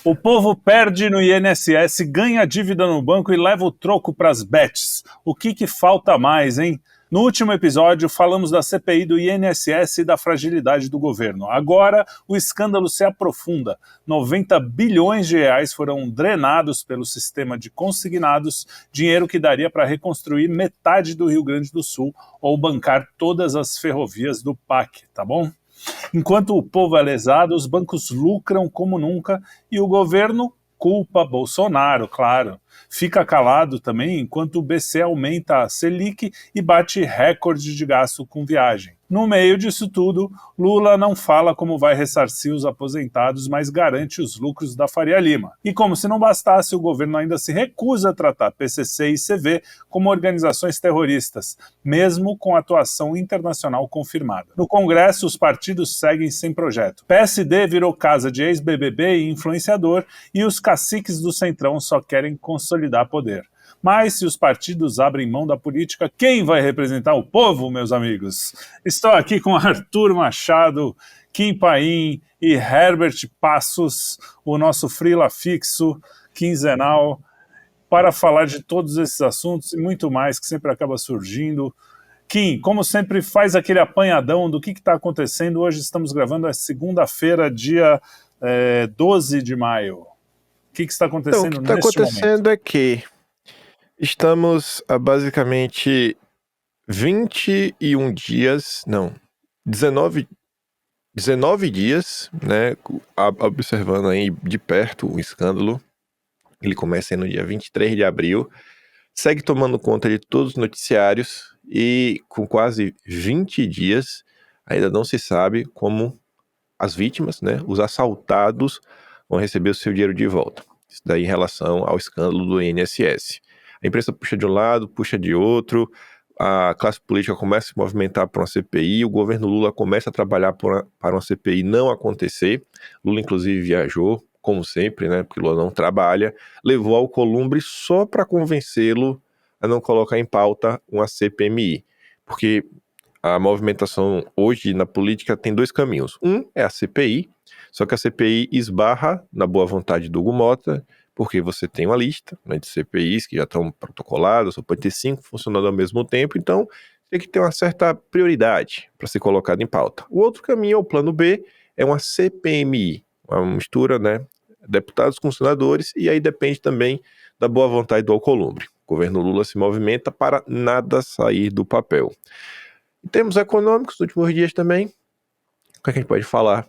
O povo perde no INSS, ganha dívida no banco e leva o troco para as bets. O que falta mais, hein? No último episódio, falamos da CPI do INSS e da fragilidade do governo. Agora, o escândalo se aprofunda. 90 bilhões de reais foram drenados pelo sistema de consignados, dinheiro que daria para reconstruir metade do Rio Grande do Sul ou bancar todas as ferrovias do PAC, tá bom? Enquanto o povo é lesado, os bancos lucram como nunca e o governo culpa Bolsonaro, claro. Fica calado também enquanto o BC aumenta a Selic e bate recorde de gasto com viagem. No meio disso tudo, Lula não fala como vai ressarcir os aposentados, mas garante os lucros da Faria Lima. E como se não bastasse, o governo ainda se recusa a tratar PCC e CV como organizações terroristas, mesmo com atuação internacional confirmada. No Congresso, os partidos seguem sem projeto. PSD virou casa de ex-BBB e influenciador, e os caciques do Centrão só querem consolidar poder. Mas se os partidos abrem mão da política, quem vai representar o povo, meus amigos? Estou aqui com Arthur Machado, Kim Paim e Herbert Passos, o nosso freela fixo, quinzenal, para falar de todos esses assuntos e muito mais que sempre acaba surgindo. Kim, como sempre, faz aquele apanhadão do que está acontecendo. Hoje estamos gravando, é segunda-feira, dia 12 de maio. O que está acontecendo neste momento? O que está acontecendo é que estamos há basicamente 21 dias, não, 19 dias, né, observando aí de perto o escândalo. Ele começa aí no dia 23 de abril, segue tomando conta de todos os noticiários e com quase 20 dias ainda não se sabe como as vítimas, né, os assaltados, vão receber o seu dinheiro de volta. Isso daí em relação ao escândalo do INSS. A imprensa puxa de um lado, puxa de outro, a classe política começa a se movimentar para uma CPI, o governo Lula começa a trabalhar para uma CPI não acontecer. Lula, inclusive, viajou, como sempre, né, porque Lula não trabalha, levou Alcolumbre só para convencê-lo a não colocar em pauta uma CPMI. Porque a movimentação hoje na política tem dois caminhos. Um é a CPI, só que a CPI esbarra na boa vontade do Hugo Mota, porque você tem uma lista, né, de CPIs que já estão protocoladas, só pode ter 5 funcionando ao mesmo tempo, então tem que ter uma certa prioridade para ser colocado em pauta. O outro caminho é o plano B, é uma CPMI, uma mistura, né, deputados com senadores, e aí depende também da boa vontade do Alcolumbre. O governo Lula se movimenta para nada sair do papel. Em termos econômicos, nos últimos dias também, o que a gente pode falar?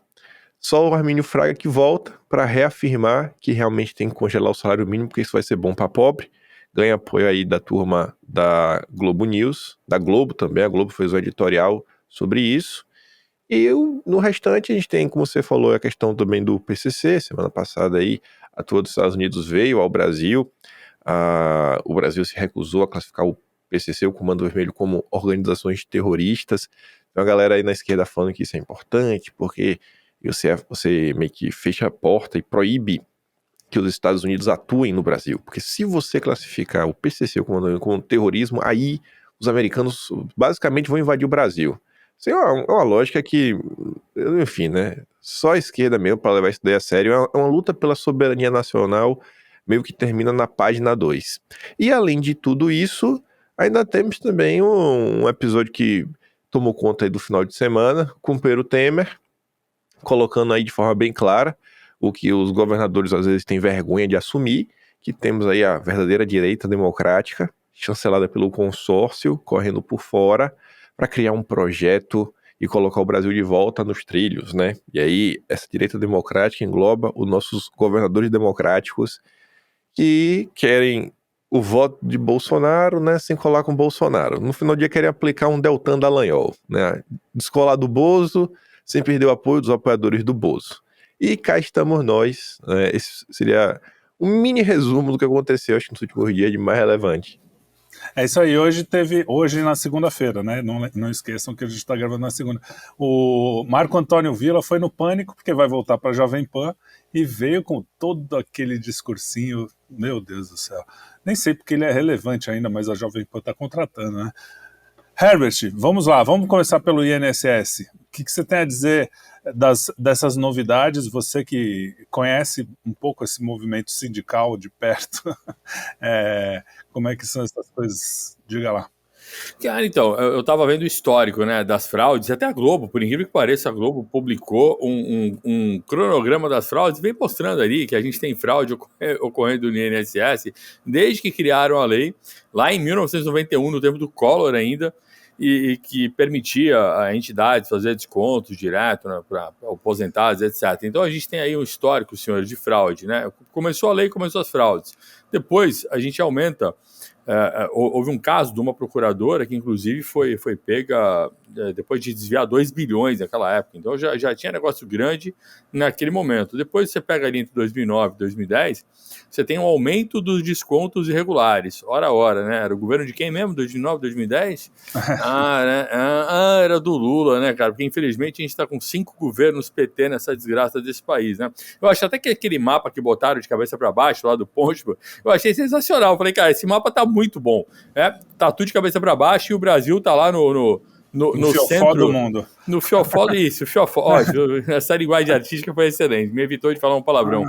Só o Armínio Fraga que volta para reafirmar que realmente tem que congelar o salário mínimo, porque isso vai ser bom para pobre. Ganha apoio aí da turma da Globo News, da Globo também. A Globo fez um editorial sobre isso. E no restante a gente tem, como você falou, a questão também do PCC. Semana passada aí a turma dos Estados Unidos veio ao Brasil. O Brasil se recusou a classificar o PCC, o Comando Vermelho, como organizações terroristas. Tem uma galera aí na esquerda falando que isso é importante, porque você meio que fecha a porta e proíbe que os Estados Unidos atuem no Brasil. Porque se você classificar o PCC como terrorismo, aí os americanos basicamente vão invadir o Brasil. Isso é uma lógica que, enfim, né? Só a esquerda mesmo para levar isso daí a sério. É uma luta pela soberania nacional, meio que termina na página 2. E além de tudo isso, ainda temos também um episódio que tomou conta aí do final de semana, com o Pedro Temer, colocando aí de forma bem clara o que os governadores às vezes têm vergonha de assumir, que temos aí a verdadeira direita democrática, chancelada pelo consórcio, correndo por fora, para criar um projeto e colocar o Brasil de volta nos trilhos, né? E aí, essa direita democrática engloba os nossos governadores democráticos que querem o voto de Bolsonaro, né, sem colar com Bolsonaro. No final do dia, querem aplicar um Deltan Dallagnol, né? Descolar do Bozo, sem perder o apoio dos apoiadores do Bozo. E cá estamos nós, né? Esse seria um mini resumo do que aconteceu, acho que nos últimos dias, de mais relevante. É isso aí, hoje na segunda-feira, né? Não esqueçam que a gente está gravando na segunda. O Marco Antônio Villa foi no pânico, porque vai voltar para a Jovem Pan, e veio com todo aquele discursinho, meu Deus do céu. Nem sei porque ele é relevante ainda, mas a Jovem Pan está contratando, né? Herbert, vamos lá, vamos começar pelo INSS. O que você tem a dizer dessas novidades? Você que conhece um pouco esse movimento sindical de perto, como é que são essas coisas? Diga lá. Cara, então, eu estava vendo o histórico, né, das fraudes, até a Globo, por incrível que pareça, a Globo publicou um cronograma das fraudes, vem mostrando ali que a gente tem fraude ocorrendo no INSS desde que criaram a lei, lá em 1991, no tempo do Collor ainda, e que permitia a entidades fazer descontos direto, né, para aposentados, etc. Então a gente tem aí um histórico, senhores, de fraude, né? Começou a lei, começou as fraudes. Depois a gente aumenta. Houve um caso de uma procuradora que, inclusive, foi pega depois de desviar 2 bilhões naquela época. Então, já tinha negócio grande naquele momento. Depois, você pega ali entre 2009 e 2010, você tem um aumento dos descontos irregulares. Ora a hora, né? Era o governo de quem mesmo? 2009, 2010? Era do Lula, né, cara? Porque, infelizmente, a gente está com 5 governos PT nessa desgraça desse país, né? Eu acho até que aquele mapa que botaram de cabeça para baixo, lá do Ponte, eu achei sensacional. Eu falei, cara, esse mapa tá muito bom. Tá tudo de cabeça para baixo e o Brasil tá lá no fiofó do mundo. No fiofó, isso, fiofó. Ó, essa linguagem artística foi excelente, me evitou de falar um palavrão.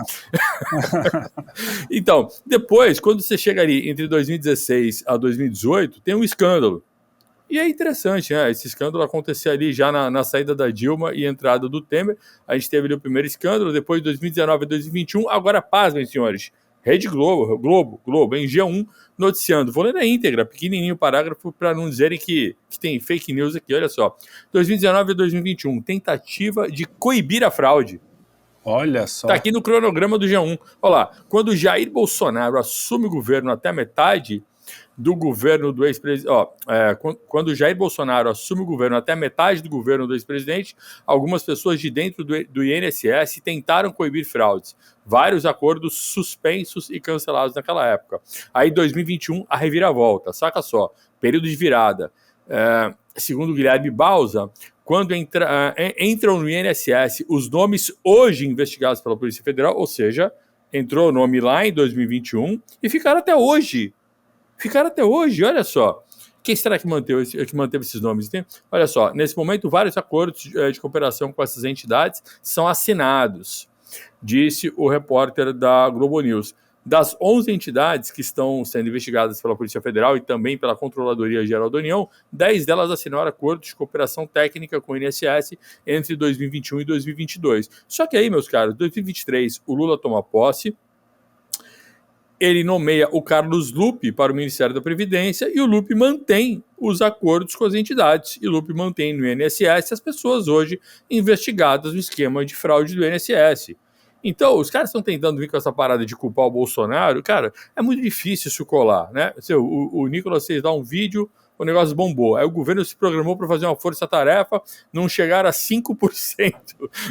Então, depois, quando você chega ali entre 2016 a 2018, tem um escândalo. E é interessante, né? Esse escândalo acontecia ali já na saída da Dilma e entrada do Temer. A gente teve ali o primeiro escândalo, depois de 2019 a 2021. Agora, pasmem, senhores. Rede Globo, em G1, noticiando. Vou ler na íntegra, pequenininho o parágrafo, para não dizerem que tem fake news aqui. Olha só. 2019 a 2021, tentativa de coibir a fraude. Olha só. Está aqui no cronograma do G1. Olha lá. Quando Jair Bolsonaro assume o governo até metade do governo do ex-presidente. Quando Jair Bolsonaro assume o governo até metade do governo do ex-presidente, algumas pessoas de dentro do INSS tentaram coibir fraudes. Vários acordos suspensos e cancelados naquela época. Aí, 2021, a reviravolta. Saca só, período de virada. Segundo Guilherme Bausa, quando entram no INSS os nomes hoje investigados pela Polícia Federal, ou seja, entrou o nome lá em 2021 e ficaram até hoje. Olha só. Quem será que manteve esses nomes? Olha só, nesse momento, vários acordos de cooperação com essas entidades são assinados, disse o repórter da Globo News. Das 11 entidades que estão sendo investigadas pela Polícia Federal e também pela Controladoria Geral da União, 10 delas assinaram acordos de cooperação técnica com o INSS entre 2021 e 2022. Só que aí, meus caros, 2023, o Lula toma posse, ele nomeia o Carlos Lupe para o Ministério da Previdência e o Lupe mantém os acordos com as entidades. E o Lupe mantém no INSS as pessoas hoje investigadas no esquema de fraude do INSS. Então, os caras estão tentando vir com essa parada de culpar o Bolsonaro. Cara, é muito difícil isso colar, né? O Nicolas fez lá um vídeo, o negócio bombou. Aí o governo se programou para fazer uma força-tarefa, não chegar a 5%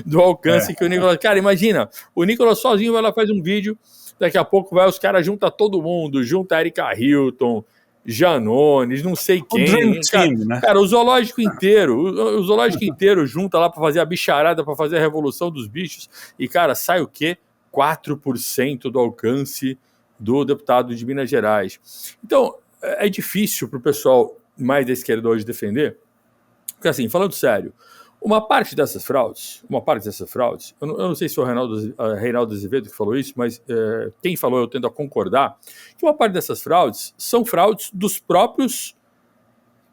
do alcance que o Nicolas... Cara, imagina, o Nicolas sozinho vai lá, faz um vídeo, daqui a pouco os caras juntam todo mundo, junta Erika Hilton, Janones, não sei quem. O Dream Team, né? Cara, o zoológico inteiro junta lá para fazer a bicharada, para fazer a revolução dos bichos. E, cara, sai o quê? 4% do alcance do deputado de Minas Gerais. Então, é difícil para o pessoal mais da esquerda hoje defender. Porque, assim, falando sério, uma parte dessas fraudes, eu não sei se foi o Reinaldo Azevedo que falou isso, mas quem falou eu tendo a concordar, que uma parte dessas fraudes são fraudes dos próprios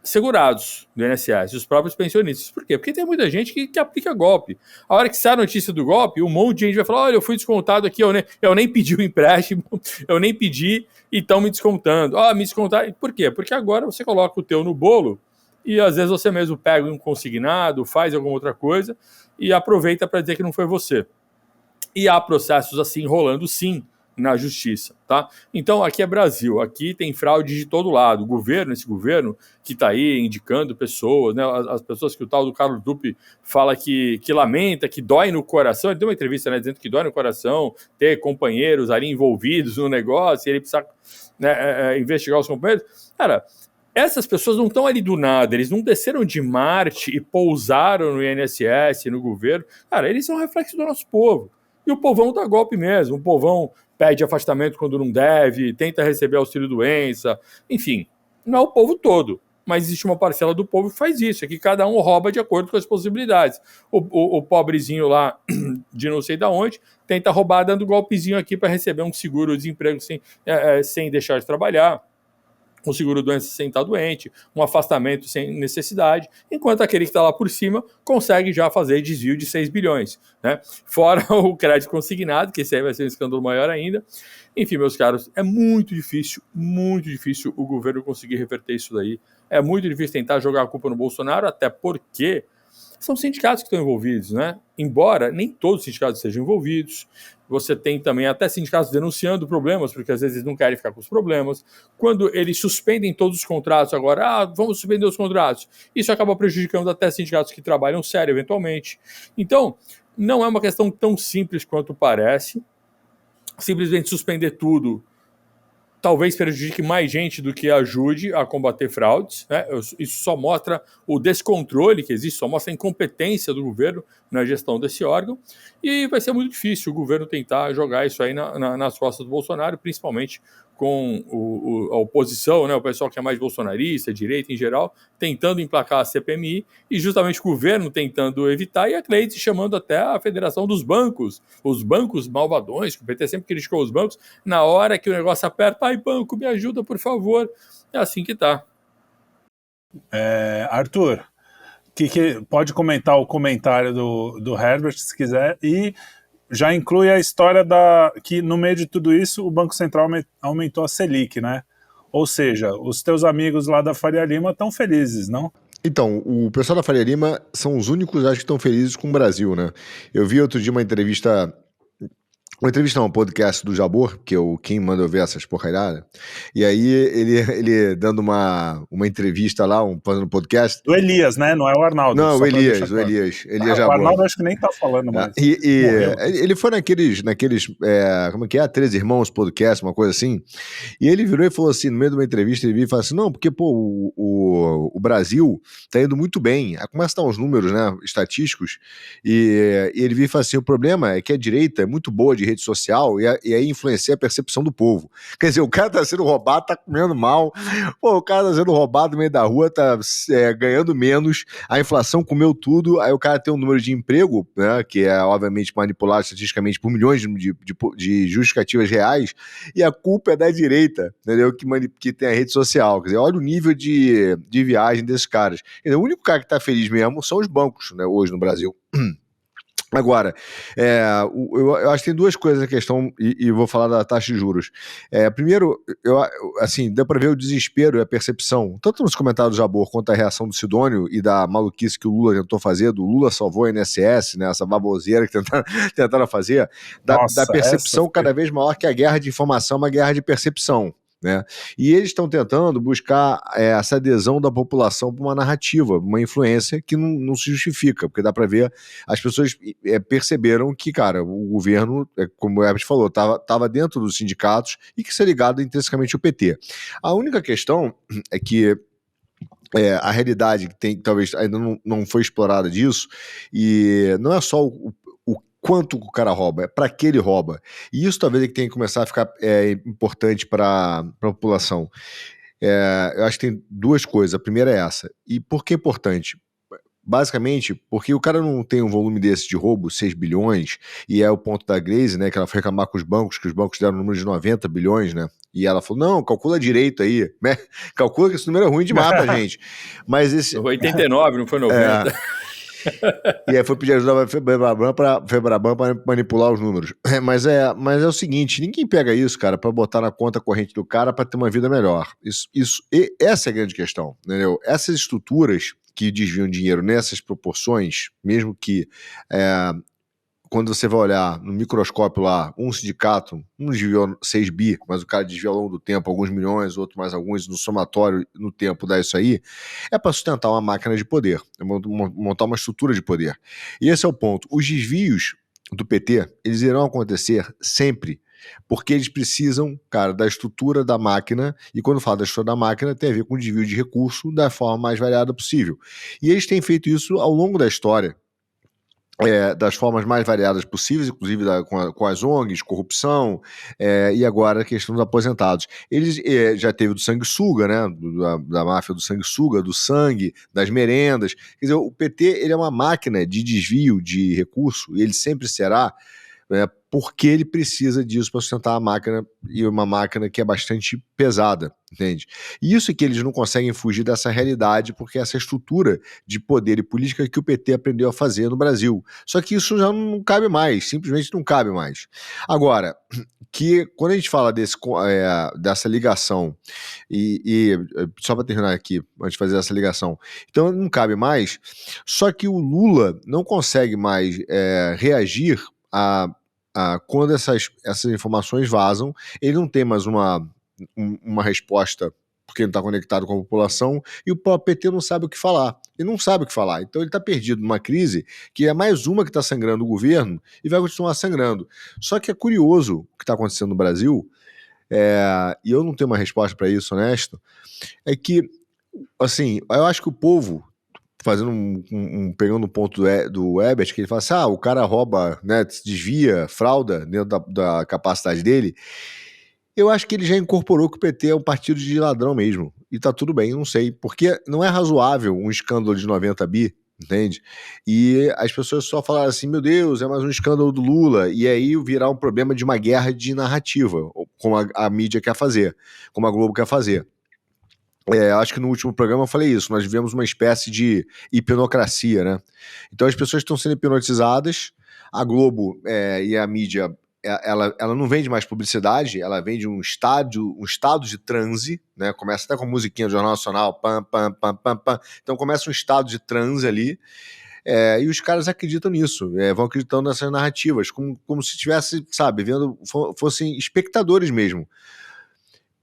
segurados do INSS, dos próprios pensionistas. Por quê? Porque tem muita gente que aplica golpe. A hora que sai a notícia do golpe, um monte de gente vai falar, olha, eu fui descontado aqui, eu nem pedi o empréstimo, eu nem pedi e estão me descontando. Me descontaram. Por quê? Porque agora você coloca o teu no bolo e às vezes você mesmo pega um consignado, faz alguma outra coisa e aproveita para dizer que não foi você. E há processos assim rolando sim na justiça, tá? Então aqui é Brasil, aqui tem fraude de todo lado. O governo, esse governo que está aí indicando pessoas, né? As pessoas que o tal do Carlos Lupe fala que lamenta, que dói no coração. Ele deu uma entrevista, né, dizendo que dói no coração ter companheiros ali envolvidos no negócio e ele precisa, né, investigar os companheiros. Cara, essas pessoas não estão ali do nada, eles não desceram de Marte e pousaram no INSS, no governo. Cara, eles são reflexo do nosso povo. E o povão dá golpe mesmo, o povão pede afastamento quando não deve, tenta receber auxílio-doença, enfim, não é o povo todo. mas existe uma parcela do povo que faz isso, é que cada um rouba de acordo com as possibilidades. O pobrezinho lá, de não sei de onde, tenta roubar dando golpezinho aqui para receber um seguro-desemprego sem deixar de trabalhar, um seguro-doença sem estar doente, um afastamento sem necessidade, enquanto aquele que está lá por cima consegue já fazer desvio de 6 bilhões. Né? Fora o crédito consignado, que esse aí vai ser um escândalo maior ainda. Enfim, meus caros, é muito difícil o governo conseguir reverter isso daí. É muito difícil tentar jogar a culpa no Bolsonaro, até porque são sindicatos que estão envolvidos, né? Embora nem todos os sindicatos estejam envolvidos, você tem também até sindicatos denunciando problemas, porque às vezes não querem ficar com os problemas. Quando eles suspendem todos os contratos agora, vamos suspender os contratos, isso acaba prejudicando até sindicatos que trabalham sério, eventualmente. Então, não é uma questão tão simples quanto parece. Simplesmente suspender tudo talvez prejudique mais gente do que ajude a combater fraudes, né? Isso só mostra o descontrole que existe, só mostra a incompetência do governo na gestão desse órgão, e vai ser muito difícil o governo tentar jogar isso aí nas costas do Bolsonaro, principalmente com a oposição, né, o pessoal que é mais bolsonarista, direita em geral, tentando emplacar a CPMI, e justamente o governo tentando evitar, e a Cleide chamando até a Federação dos Bancos, os bancos malvadões, que o PT sempre criticou os bancos, na hora que o negócio aperta, ai banco, me ajuda por favor, é assim que tá. Arthur, pode comentar o comentário do Herbert, se quiser, e já inclui a história que no meio de tudo isso o Banco Central aumentou a Selic, né? Ou seja, os teus amigos lá da Faria Lima estão felizes, não? Então, o pessoal da Faria Lima são os únicos, acho que estão felizes com o Brasil, né? Eu vi outro dia uma entrevista não, um podcast do Jabor, que é quem manda eu ver essas porcairadas, e aí ele dando uma entrevista lá, fazendo podcast. Do Elias, né? Não é o Arnaldo. Não, o Elias Jabor. O Arnaldo acho que nem tá falando mais. Ele foi naqueles como é que é? 13 Irmãos podcast, uma coisa assim, e ele virou e falou assim, no meio de uma entrevista, ele viu e falou assim, não, porque, pô, o Brasil tá indo muito bem, aí começa a dar uns números, né, estatísticos, e ele viu e falou assim, o problema é que a direita é muito boa de rede social e aí influencia a percepção do povo. Quer dizer, o cara tá sendo roubado, tá comendo mal, pô, o cara tá sendo roubado no meio da rua, tá ganhando menos, a inflação comeu tudo, aí o cara tem um número de emprego, né, que é obviamente manipulado estatisticamente por milhões de justificativas reais, e a culpa é da direita, entendeu? Que tem a rede social. Quer dizer, olha o nível de viagem desses caras. O único cara que tá feliz mesmo são os bancos, né, hoje no Brasil. Agora, eu acho que tem duas coisas na questão, e vou falar da taxa de juros. Primeiro, assim, dá para ver o desespero e a percepção, tanto nos comentários do Jabor quanto a reação do Sidônio e da maluquice que o Lula tentou fazer, do Lula salvou a INSS, né, essa baboseira que tentaram fazer, da percepção cada vez maior que a guerra de informação é uma guerra de percepção. Né? E eles estão tentando buscar essa adesão da população para uma narrativa, uma influência que não se justifica, porque dá para ver, as pessoas perceberam que, cara, o governo, como o Herbert falou, estava dentro dos sindicatos e que se é ligado intrinsecamente ao PT. A única questão é que a realidade que talvez ainda não foi explorada disso, e não é só o quanto o cara rouba, é para que ele rouba. E isso talvez é que tenha que começar a ficar importante para a população. Eu acho que tem duas coisas. A primeira é essa. E por que é importante? Basicamente, porque o cara não tem um volume desse de roubo, 6 bilhões, e é o ponto da Glaze, né, que ela foi reclamar com os bancos, que os bancos deram um número de 90 bilhões, né, e ela falou, não, calcula direito aí, né, calcula que esse número é ruim demais pra gente. Mas esse... 89, não foi 90. E aí foi pedir ajuda para Febraban para manipular os números. Mas é o seguinte, ninguém pega isso, cara, para botar na conta corrente do cara para ter uma vida melhor. Essa é a grande questão, entendeu? Essas estruturas que desviam dinheiro nessas proporções, mesmo que quando você vai olhar no microscópio lá, um sindicato, um desviou 6 bi, mas o cara desviou ao longo do tempo alguns milhões, outro mais alguns, no somatório, no tempo dá isso aí, é para sustentar uma máquina de poder, montar uma estrutura de poder. E esse é o ponto. Os desvios do PT, eles irão acontecer sempre, porque eles precisam, cara, da estrutura da máquina, e quando falo da estrutura da máquina, tem a ver com o desvio de recurso da forma mais variada possível. E eles têm feito isso ao longo da história. das formas mais variadas possíveis, inclusive com as ONGs, corrupção, e agora a questão dos aposentados. Eles já teve do sanguessuga, né, da máfia do sanguessuga, do sangue, das merendas. Quer dizer, o PT ele é uma máquina de desvio de recurso, e ele sempre será, porque ele precisa disso para sustentar a máquina, e uma máquina que é bastante pesada, entende? E isso é que eles não conseguem fugir dessa realidade, porque essa estrutura de poder e política que o PT aprendeu a fazer no Brasil. Só que isso já não cabe mais, simplesmente não cabe mais. Agora, que quando a gente fala dessa ligação, e só para terminar aqui, antes de fazer essa ligação, então não cabe mais, só que o Lula não consegue mais reagir quando essas informações vazam. Ele não tem mais uma resposta, porque ele não está conectado com a população, e o próprio PT não sabe o que falar. Ele não sabe o que falar. Então ele está perdido numa crise que é mais uma que está sangrando o governo e vai continuar sangrando. Só que é curioso o que está acontecendo no Brasil, e eu não tenho uma resposta para isso, honesto, é que, assim, eu acho que o povo, fazendo pegando um ponto do Ebert, que ele fala assim, o cara rouba, né, desvia, frauda dentro da capacidade dele. Eu acho que ele já incorporou que o PT é um partido de ladrão mesmo. E tá tudo bem, não sei. Porque não é razoável um escândalo de 90 bi, entende? E as pessoas só falaram assim, meu Deus, é mais um escândalo do Lula. E aí virar um problema de uma guerra de narrativa, como a mídia quer fazer, como a Globo quer fazer. Acho que no último programa eu falei isso, nós vivemos uma espécie de hipnocracia, né? Então as pessoas estão sendo hipnotizadas, a Globo e a mídia, ela não vende mais publicidade, ela vende um estado de transe, né? Começa até com a musiquinha do Jornal Nacional, pam, pam, pam, pam, pam. Então começa um estado de transe ali, e os caras acreditam nisso, vão acreditando nessas narrativas, como se tivesse, sabe, fossem espectadores mesmo.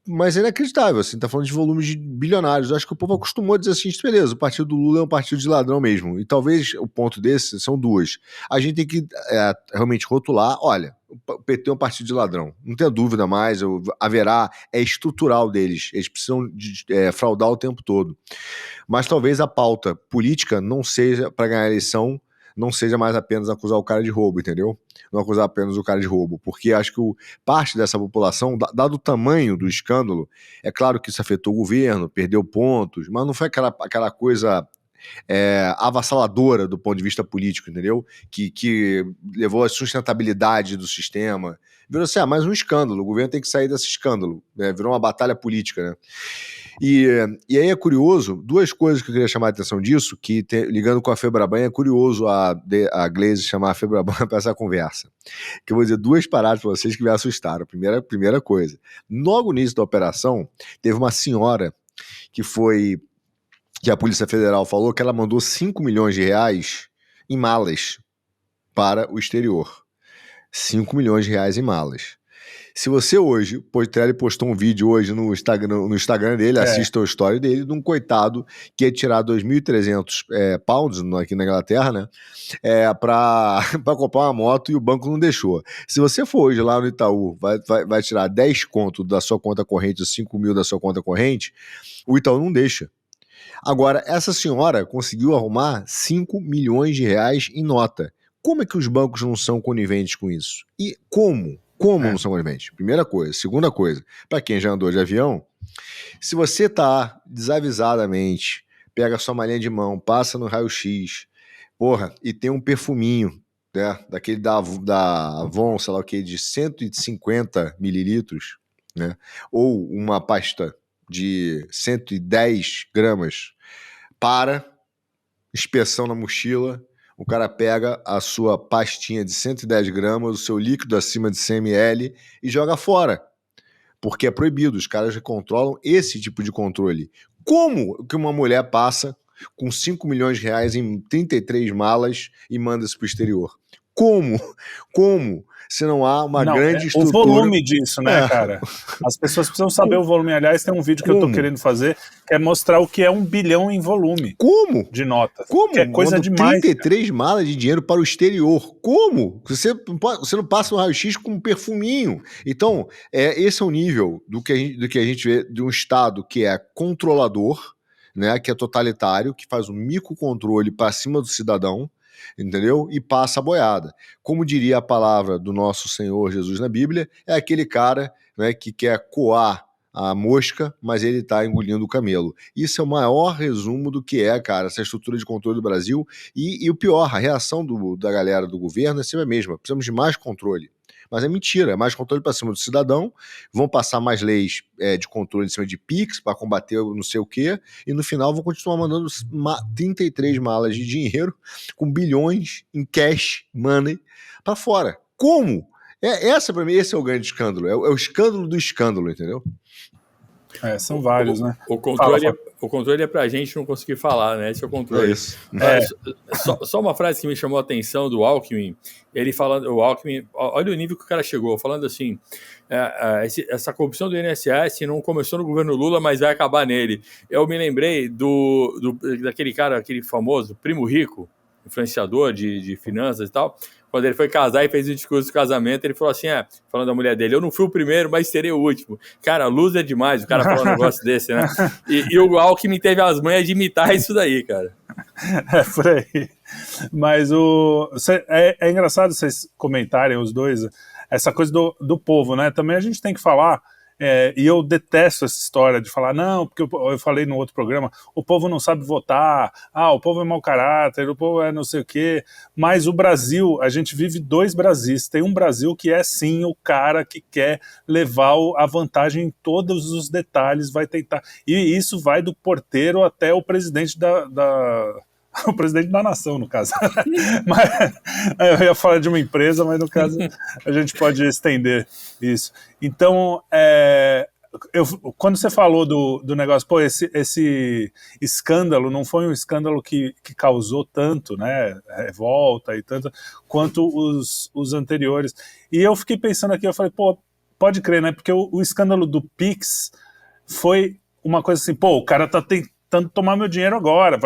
Mas é inacreditável, assim, tá falando de volumes de bilionários. Eu acho que o povo acostumou a dizer assim, beleza, o partido do Lula é um partido de ladrão mesmo. E talvez o ponto desse são duas. A gente tem que realmente rotular, olha, o PT é um partido de ladrão. Não tenha dúvida mais, haverá, é estrutural deles. Eles precisam fraudar o tempo todo. Mas talvez a pauta política não seja, para ganhar a eleição, não seja mais apenas acusar o cara de roubo, entendeu? Não acusar apenas o cara de roubo, porque acho que parte dessa população, dado o tamanho do escândalo, é claro que isso afetou o governo, perdeu pontos, mas não foi aquela coisa avassaladora do ponto de vista político, entendeu? Que levou à sustentabilidade do sistema. Virou assim, mais um escândalo, o governo tem que sair desse escândalo, né? Virou uma batalha política, né? E aí é curioso, duas coisas que eu queria chamar a atenção disso, que ligando com a Febraban, é curioso a Glaze chamar a Febraban para essa conversa. Que eu vou dizer duas paradas para vocês que me assustaram. Primeira coisa, logo no início da operação, teve uma senhora que a Polícia Federal falou que ela mandou 5 milhões de reais em malas para o exterior. 5 milhões de reais em malas. Se você hoje, ele postou um vídeo hoje no Instagram dele, assista a história dele, de um coitado que ia tirar 2.300 pounds aqui na Inglaterra, né, para comprar uma moto e o banco não deixou. Se você for hoje lá no Itaú, vai tirar 10 conto da sua conta corrente, 5 mil da sua conta corrente, o Itaú não deixa. Agora, essa senhora conseguiu arrumar 5 milhões de reais em nota. Como é que os bancos não são coniventes com isso? E como? Como não são coniventes? Primeira coisa. Segunda coisa, para quem já andou de avião, se você tá desavisadamente, pega a sua malinha de mão, passa no raio-x, e tem um perfuminho, né, daquele da Avon, sei lá o que, de 150 mililitros, né, ou uma pasta de 110 gramas, inspeção na mochila, o cara pega a sua pastinha de 110 gramas, o seu líquido acima de 100 ml e joga fora, porque é proibido, os caras controlam esse tipo de controle. Como que uma mulher passa com 5 milhões de reais em 33 malas e manda isso para o exterior? Como? Se não há uma grande estrutura... O volume disso, né, cara? As pessoas precisam saber o volume. Aliás, tem um vídeo que eu tô querendo fazer, que é mostrar o que é 1 bilhão em volume. Como? De notas. Como? Que é coisa demais. 33 malas de dinheiro para o exterior. Como? Você não passa no raio-x com um perfuminho. Então, esse é o nível do que a gente vê de um Estado que é controlador, né, que é totalitário, que faz um microcontrole para cima do cidadão, entendeu? E passa a boiada. Como diria a palavra do nosso Senhor Jesus na Bíblia, é aquele cara, né, que quer coar a mosca, mas ele está engolindo o camelo. Isso é o maior resumo do que é, cara, essa estrutura de controle do Brasil. E o pior, a reação da galera do governo é sempre a mesma. Precisamos de mais controle. Mas é mentira, é mais controle para cima do cidadão, vão passar mais leis de controle em cima de PIX para combater não sei o quê, e no final vão continuar mandando 33 malas de dinheiro com bilhões em cash money para fora. Como? Essa, para mim, esse é o grande escândalo. É o escândalo do escândalo, entendeu? São vários, né? O controle é pra gente não conseguir falar, né? Esse é o controle. É isso. Só uma frase que me chamou a atenção do Alckmin, ele falando, o Alckmin, olha o nível que o cara chegou, falando assim, essa corrupção do INSS não começou no governo Lula, mas vai acabar nele. Eu me lembrei daquele cara, aquele famoso Primo Rico, influenciador de finanças e tal. Quando ele foi casar e fez o discurso do casamento, ele falou assim, falando da mulher dele, eu não fui o primeiro, mas serei o último. Cara, luz é demais, o cara falou um negócio desse, né? E o Alckmin teve as manhas de imitar isso daí, cara. É por aí. Mas é engraçado vocês comentarem, os dois, essa coisa do povo, né? Também a gente tem que falar, e eu detesto essa história de falar, não, porque eu falei no outro programa, o povo não sabe votar, o povo é mau caráter, o povo é não sei o quê, mas o Brasil, a gente vive dois Brasis, tem um Brasil que é sim o cara que quer levar a vantagem em todos os detalhes, vai tentar, e isso vai do porteiro até o presidente o presidente da nação, no caso. Mas, eu ia falar de uma empresa, mas no caso a gente pode estender isso. Então, quando você falou do negócio, esse escândalo não foi um escândalo que causou tanto, né, revolta e tanto, quanto os anteriores. E eu fiquei pensando aqui, eu falei, pode crer, né, porque o escândalo do Pix foi uma coisa assim, o cara tá tentando tomar meu dinheiro agora,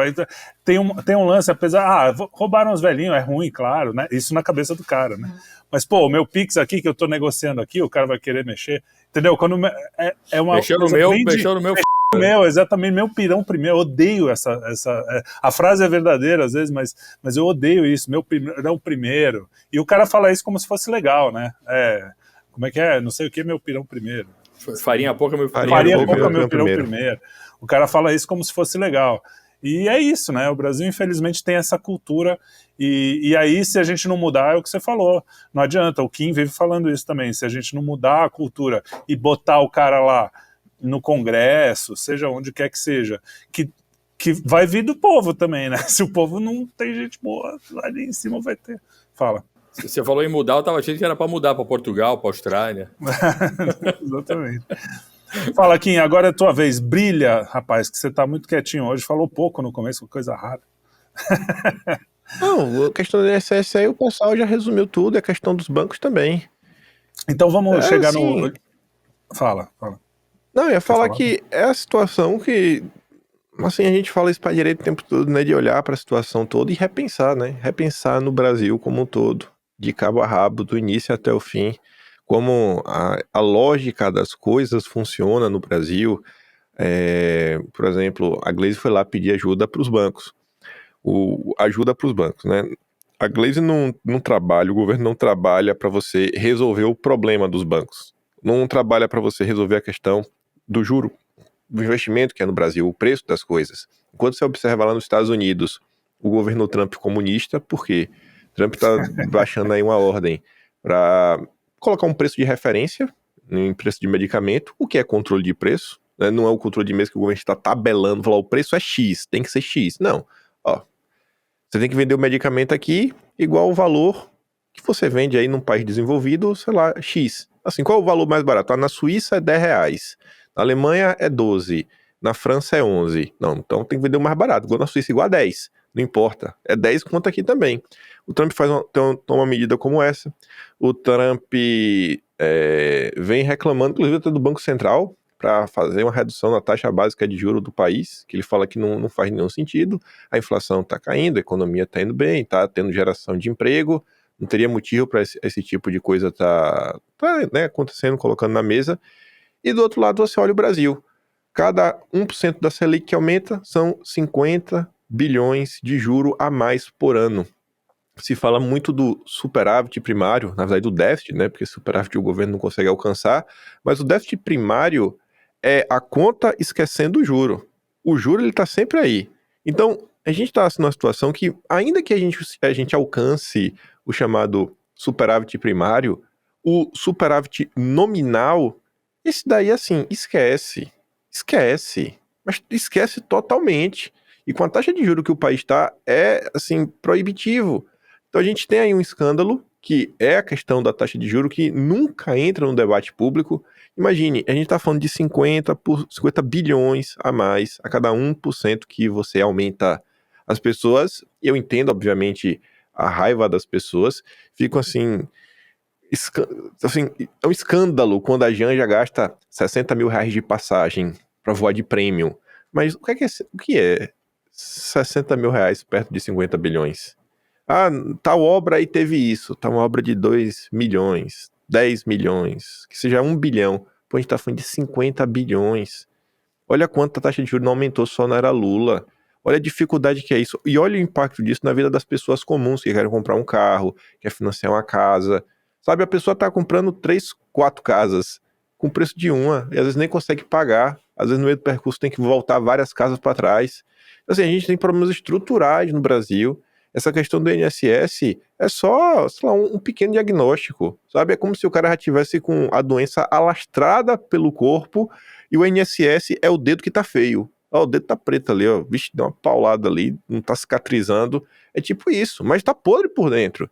tem um lance, apesar, roubaram os velhinhos, é ruim, claro, né, isso na cabeça do cara, né, mas o meu Pix aqui, que eu tô negociando aqui, o cara vai querer mexer, entendeu, quando é uma mexeu no meu, exatamente, meu pirão primeiro, eu odeio a frase é verdadeira às vezes, mas eu odeio isso, meu pirão primeiro, e o cara fala isso como se fosse legal, né, como é que é, não sei o que, meu pirão primeiro, farinha pouca, meu pirão primeiro. O cara fala isso como se fosse legal. E é isso, né? O Brasil, infelizmente, tem essa cultura. E aí, se a gente não mudar, é o que você falou. Não adianta. O Kim vive falando isso também. Se a gente não mudar a cultura e botar o cara lá no Congresso, seja onde quer que seja, que vai vir do povo também, né? Se o povo não tem gente boa, ali em cima vai ter. Fala. Você falou em mudar, eu tava achando que era para mudar para Portugal, para Austrália. Exatamente. Fala, Kim, agora é a tua vez. Brilha, rapaz, que você tá muito quietinho hoje. Falou pouco no começo, coisa rara. Não, a questão do INSS aí o pessoal já resumiu tudo, é a questão dos bancos também. Então vamos chegar no... Fala. Não, eu ia falar que é a situação que, assim, a gente fala isso pra direita o tempo todo, né, de olhar para a situação toda e repensar, né, repensar no Brasil como um todo, de cabo a rabo, do início até o fim, como a lógica das coisas funciona no Brasil. Por exemplo, a Glaze foi lá pedir ajuda para os bancos, ajuda para os bancos, né? A Glaze não trabalha, o governo não trabalha para você resolver o problema dos bancos, não trabalha para você resolver a questão do juro, do investimento que é no Brasil, o preço das coisas. Enquanto você observa lá nos Estados Unidos, o governo Trump comunista, por quê? Trump está baixando aí uma ordem para colocar um preço de referência em preço de medicamento, o que é controle de preço, né? Não é o controle de preço que o governo está tabelando, falar o preço é X, tem que ser X. Não, você tem que vender o medicamento aqui igual o valor que você vende aí num país desenvolvido, sei lá, X. Assim, qual é o valor mais barato? Na Suíça é R$10, na Alemanha é 12, na França é 11. Não, então tem que vender o mais barato, igual na Suíça, igual a 10. Não importa, é 10 quanto aqui também. O Trump toma uma medida como essa. O Trump vem reclamando, inclusive até do Banco Central, para fazer uma redução na taxa básica de juros do país, que ele fala que não faz nenhum sentido. A inflação está caindo, a economia está indo bem, está tendo geração de emprego, não teria motivo para esse tipo de coisa tá, né, acontecendo, colocando na mesa. E do outro lado você olha o Brasil. Cada 1% da Selic que aumenta são 50 bilhões de juro a mais por ano. se fala muito do superávit primário, na verdade do déficit, né? Porque superávit o governo não consegue alcançar, mas o déficit primário é a conta esquecendo o juro. O juro, ele tá sempre aí. Então, a gente tá numa situação que, ainda que a gente alcance o chamado superávit primário, o superávit nominal, esse daí, assim, esquece. Mas esquece totalmente. E com a taxa de juros que o país está, é, assim, proibitivo. Então a gente tem aí um escândalo, que é a questão da taxa de juros, que nunca entra no debate público. Imagine, a gente está falando de 50 bilhões a mais a cada 1% que você aumenta as pessoas. Eu entendo, obviamente, a raiva das pessoas. Ficam assim, assim, é um escândalo quando a Janja gasta 60 mil reais de passagem para voar de premium. Mas o que é 60 mil reais perto de 50 bilhões? Ah, tal obra aí teve isso, tal obra de 2 milhões, 10 milhões, que seja 1 bilhão. Pô, a gente tá falando de 50 bilhões. Olha quanto a taxa de juros não aumentou só na era Lula. Olha a dificuldade que é isso. E olha o impacto disso na vida das pessoas comuns que querem comprar um carro, quer financiar uma casa. Sabe, a pessoa tá comprando 3, 4 casas com preço de uma, e às vezes nem consegue pagar. Às vezes no meio do percurso tem que voltar várias casas para trás. Assim, a gente tem problemas estruturais no Brasil. Essa questão do INSS é só, sei lá, um pequeno diagnóstico, sabe? É como se o cara já tivesse com a doença alastrada pelo corpo e o INSS é o dedo que tá feio. Ó, o dedo tá preto ali, ó. Vixe, deu uma paulada ali, não tá cicatrizando. É tipo isso, mas tá podre por dentro.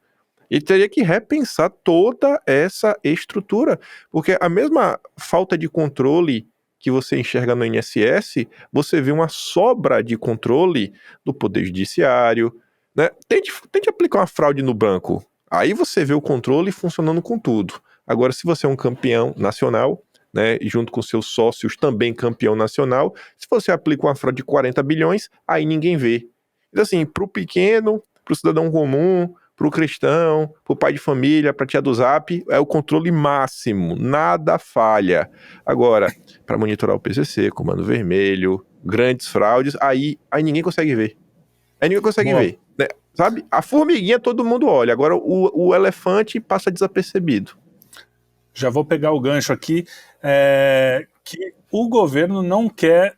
E teria que repensar toda essa estrutura, porque a mesma falta de controle que você enxerga no INSS, você vê uma sobra de controle do Poder Judiciário, né? Tente aplicar uma fraude no banco. Aí você vê o controle funcionando com tudo. Agora, se você é um campeão nacional, né, e junto com seus sócios também campeão nacional, se você aplica uma fraude de 40 bilhões, aí ninguém vê. Então, assim, para o pequeno, para o cidadão comum, para o cristão, para o pai de família, para a tia do Zap, é o controle máximo, nada falha. Agora, para monitorar o PCC, Comando Vermelho, grandes fraudes, aí ninguém consegue ver. Aí ninguém consegue Boa. ver, né? Sabe? A formiguinha todo mundo olha, agora o elefante passa desapercebido. Já vou pegar o gancho aqui, que o governo não quer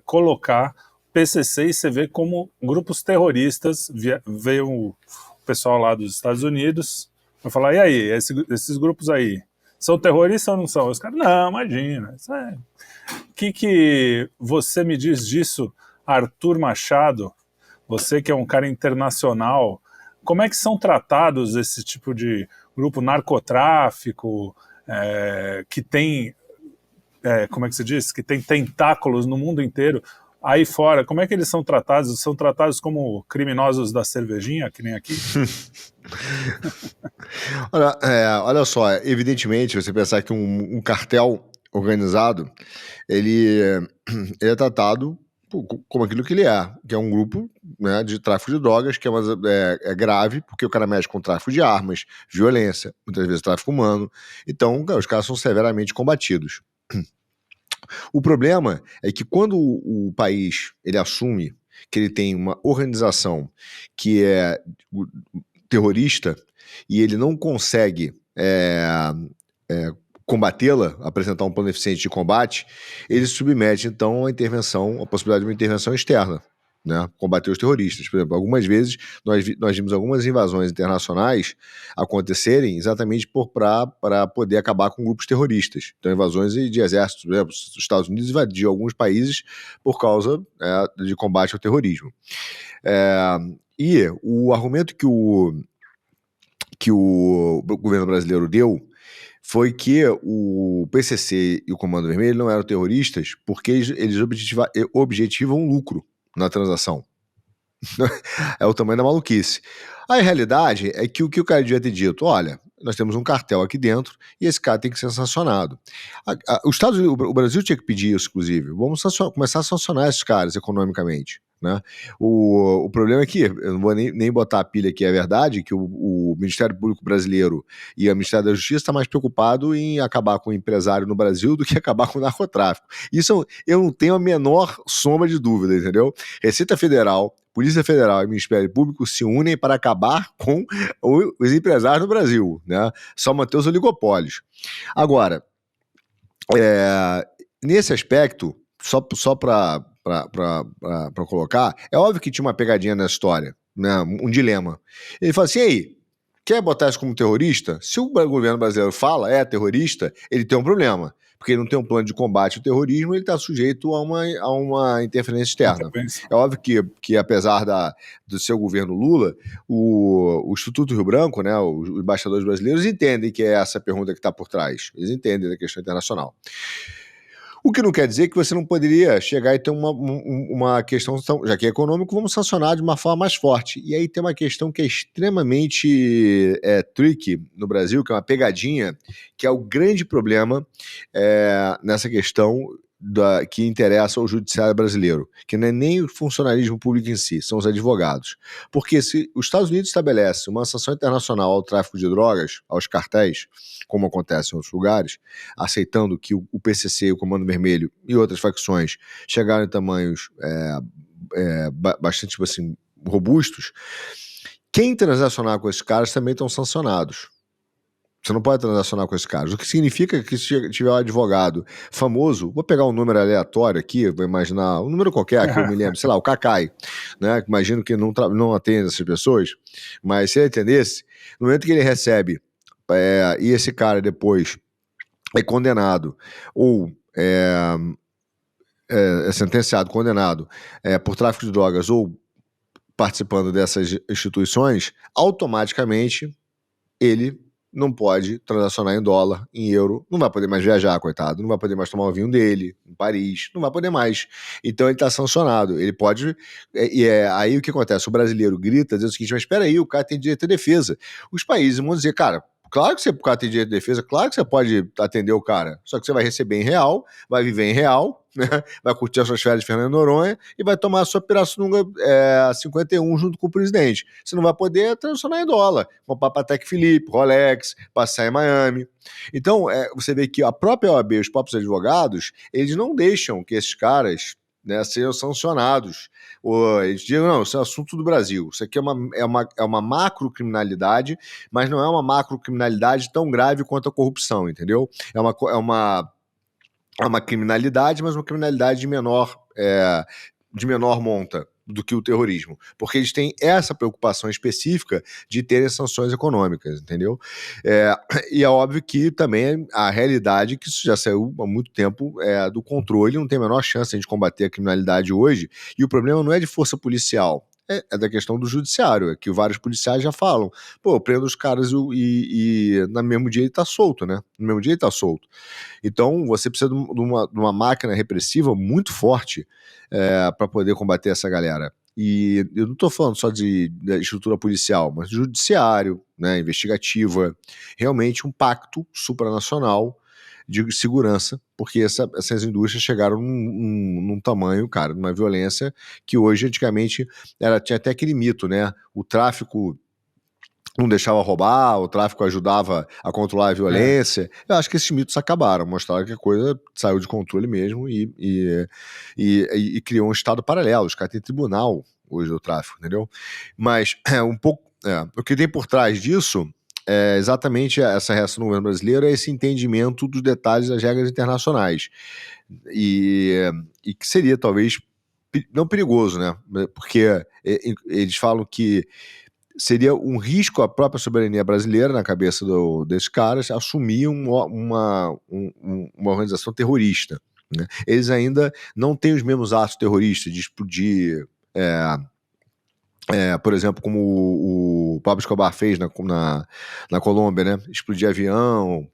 colocar PCC e CV como grupos terroristas. Veio o pessoal lá dos Estados Unidos, vai falar, e aí, esses grupos aí, são terroristas ou não são? Os caras, não, imagina. O que você me diz disso, Arthur Machado? Você que é um cara internacional, como é que são tratados esse tipo de grupo narcotráfico, que tem, como é que se diz? Que tem tentáculos no mundo inteiro. Aí fora, como é que eles são tratados? São tratados como criminosos da cervejinha, que nem aqui? Olha só, evidentemente, você pensar que um cartel organizado, ele é tratado como aquilo que ele é, que é um grupo, né, de tráfico de drogas, que é grave, porque o cara mexe com tráfico de armas, violência, muitas vezes tráfico humano. Então, os caras são severamente combatidos. O problema é que quando o país ele assume que ele tem uma organização que é terrorista e ele não consegue combatê-la, apresentar um plano eficiente de combate, ele submete então a possibilidade de uma intervenção externa, né, combater os terroristas. Por exemplo, algumas vezes nós vimos algumas invasões internacionais acontecerem exatamente para poder acabar com grupos terroristas. Então, invasões de exércitos, por exemplo, os Estados Unidos invadiu alguns países por causa de combate ao terrorismo. E o argumento que o governo brasileiro deu foi que o PCC e o Comando Vermelho não eram terroristas porque eles objetivam lucro na transação. É o tamanho da maluquice. A realidade é que o cara devia ter dito, olha, nós temos um cartel aqui dentro e esse cara tem que ser sancionado. O Brasil tinha que pedir isso, inclusive. Vamos começar a sancionar esses caras economicamente. né? O problema é que, eu não vou nem botar a pilha aqui, é verdade que o Ministério Público brasileiro e o Ministério da Justiça está mais preocupado em acabar com o empresário no Brasil do que acabar com o narcotráfico. Isso eu não tenho a menor sombra de dúvida, entendeu? Receita Federal, Polícia Federal e Ministério Público se unem para acabar com os empresários no Brasil, né? Só manter os oligopólios. Agora, nesse aspecto, só para colocar, é óbvio que tinha uma pegadinha nessa história, né? Um dilema. Ele fala assim, aí, quer botar isso como terrorista? Se o governo brasileiro fala terrorista, ele tem um problema, porque ele não tem um plano de combate ao terrorismo, ele está sujeito a uma interferência externa. É óbvio que apesar do seu governo Lula, o Instituto Rio Branco, né, os embaixadores brasileiros entendem que é essa a pergunta que está por trás. Eles entendem da questão internacional. O que não quer dizer que você não poderia chegar e ter uma questão, já que é econômico, vamos sancionar de uma forma mais forte. E aí tem uma questão que é extremamente tricky no Brasil, que é uma pegadinha, que é o grande problema nessa questão que interessa ao judiciário brasileiro, que não é nem o funcionalismo público em si, são os advogados. Porque se os Estados Unidos estabelece uma sanção internacional ao tráfico de drogas, aos cartéis, como acontece em outros lugares, aceitando que o PCC, o Comando Vermelho e outras facções chegaram em tamanhos bastante, tipo assim, robustos, quem transacionar com esses caras também estão sancionados. Você não pode transacionar com esses caras. O que significa que se tiver um advogado famoso, vou pegar um número aleatório aqui, vou imaginar um número qualquer que eu me lembro, sei lá, o Cacai, né? Imagino que não atende essas pessoas, mas se ele atendesse, no momento que ele recebe e esse cara depois é condenado ou é sentenciado, condenado por tráfico de drogas ou participando dessas instituições, automaticamente ele não pode transacionar em dólar, em euro, não vai poder mais viajar, coitado, não vai poder mais tomar o vinho dele em Paris, não vai poder mais. Então ele está sancionado, ele pode... aí o que acontece? O brasileiro grita, diz o seguinte, mas espera aí, o cara tem direito à defesa. Os países vão dizer, cara, claro que o cara tem direito de defesa, claro que você pode atender o cara, só que você vai receber em real, vai viver em real, né? Vai curtir as suas férias de Fernando de Noronha e vai tomar a sua Pirassununga 51 junto com o presidente. Você não vai poder transacionar em dólar, comprar Patek Philippe, Rolex, passar em Miami. Então, você vê que a própria OAB, os próprios advogados, eles não deixam que esses caras, né, sejam sancionados. Eles dizem, não, isso é assunto do Brasil. Isso aqui é uma macrocriminalidade, mas não é uma macrocriminalidade tão grave quanto a corrupção, entendeu? É uma criminalidade, mas uma criminalidade de menor monta do que o terrorismo, porque eles têm essa preocupação específica de terem sanções econômicas, entendeu? E é óbvio que também a realidade que isso já saiu há muito tempo do controle, não tem a menor chance de combater a criminalidade hoje, e o problema não é de força policial, é da questão do judiciário, é que vários policiais já falam, pô, prendo os caras e no mesmo dia ele tá solto, né? No mesmo dia ele tá solto. Então você precisa de uma máquina repressiva muito forte para poder combater essa galera. E eu não estou falando só da estrutura policial, mas do judiciário, né, investigativa, realmente um pacto supranacional de segurança, porque essas indústrias chegaram num tamanho, cara, numa violência que hoje, antigamente, tinha até aquele mito, né? O tráfico não deixava roubar, o tráfico ajudava a controlar a violência. Eu acho que esses mitos acabaram, mostraram que a coisa saiu de controle mesmo e criou um estado paralelo. Os caras têm tribunal hoje do tráfico, entendeu? Mas o que tem por trás disso é exatamente essa reação do governo brasileiro, é esse entendimento dos detalhes das regras internacionais. E que seria talvez não perigoso, né? Porque eles falam que seria um risco à própria soberania brasileira, na cabeça desses caras, assumir uma organização terrorista, né? Eles ainda não têm os mesmos atos terroristas de explodir, por exemplo, como o Pablo Escobar fez na Colômbia, né? Explodir avião,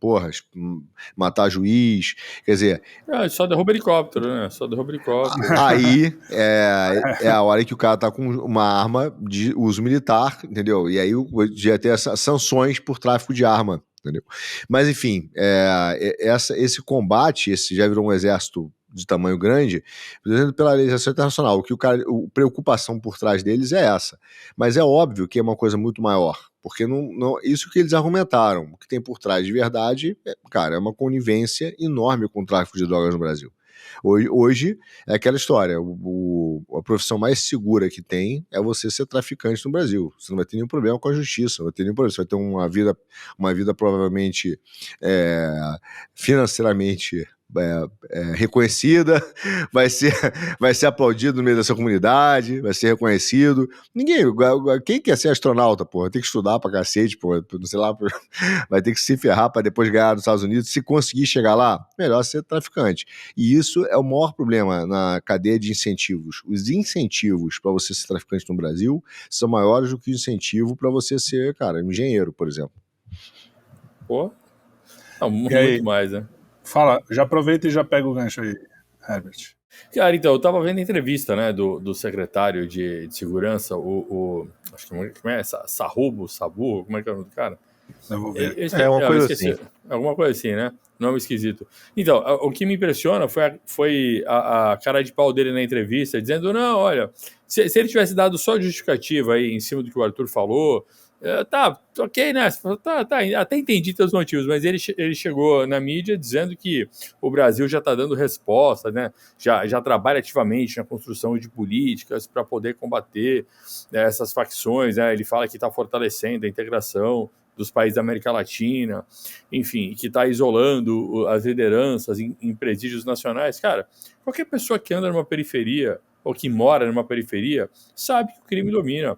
matar juiz, quer dizer... Só derruba helicóptero, né? Só derruba helicóptero. Aí é a hora que o cara tá com uma arma de uso militar, entendeu? E aí já ter essas sanções por tráfico de arma, entendeu? Mas enfim, esse combate, esse já virou um exército de tamanho grande, pela legislação internacional. O que a preocupação por trás deles é essa. Mas é óbvio que é uma coisa muito maior, porque isso que eles argumentaram. O que tem por trás de verdade, cara, é uma conivência enorme com o tráfico de drogas no Brasil. Hoje é aquela história, a profissão mais segura que tem é você ser traficante no Brasil. Você não vai ter nenhum problema com a justiça, não vai ter nenhum problema. Você vai ter uma vida provavelmente financeiramente reconhecida, vai ser aplaudido no meio da sua comunidade, vai ser reconhecido. Quem quer ser astronauta, porra, tem que estudar pra cacete, porra, não sei lá, vai ter que se ferrar pra depois ganhar nos Estados Unidos. Se conseguir chegar lá, melhor ser traficante. E isso é o maior problema na cadeia de incentivos. Os incentivos para você ser traficante no Brasil são maiores do que o incentivo para você ser, cara, engenheiro, por exemplo. Pô, muito mais, né? Fala, já aproveita e já pega o gancho aí, Herbert. Cara, então, eu tava vendo a entrevista, né, do secretário de segurança, acho que como é? Sabu, como é que é o nome do cara? Eu vou ver. Uma coisa assim. Alguma coisa assim, né? Nome esquisito. Então, o que me impressiona foi a cara de pau dele na entrevista, dizendo, não, olha, se ele tivesse dado só justificativa aí em cima do que o Arthur falou, tá, ok, né? Tá, até entendi teus motivos, mas ele chegou na mídia dizendo que o Brasil já está dando resposta, né? Já trabalha ativamente na construção de políticas para poder combater essas facções, né? Ele fala que está fortalecendo a integração dos países da América Latina, enfim, que está isolando as lideranças em presídios nacionais. Cara, qualquer pessoa que anda numa periferia ou que mora numa periferia sabe que o crime domina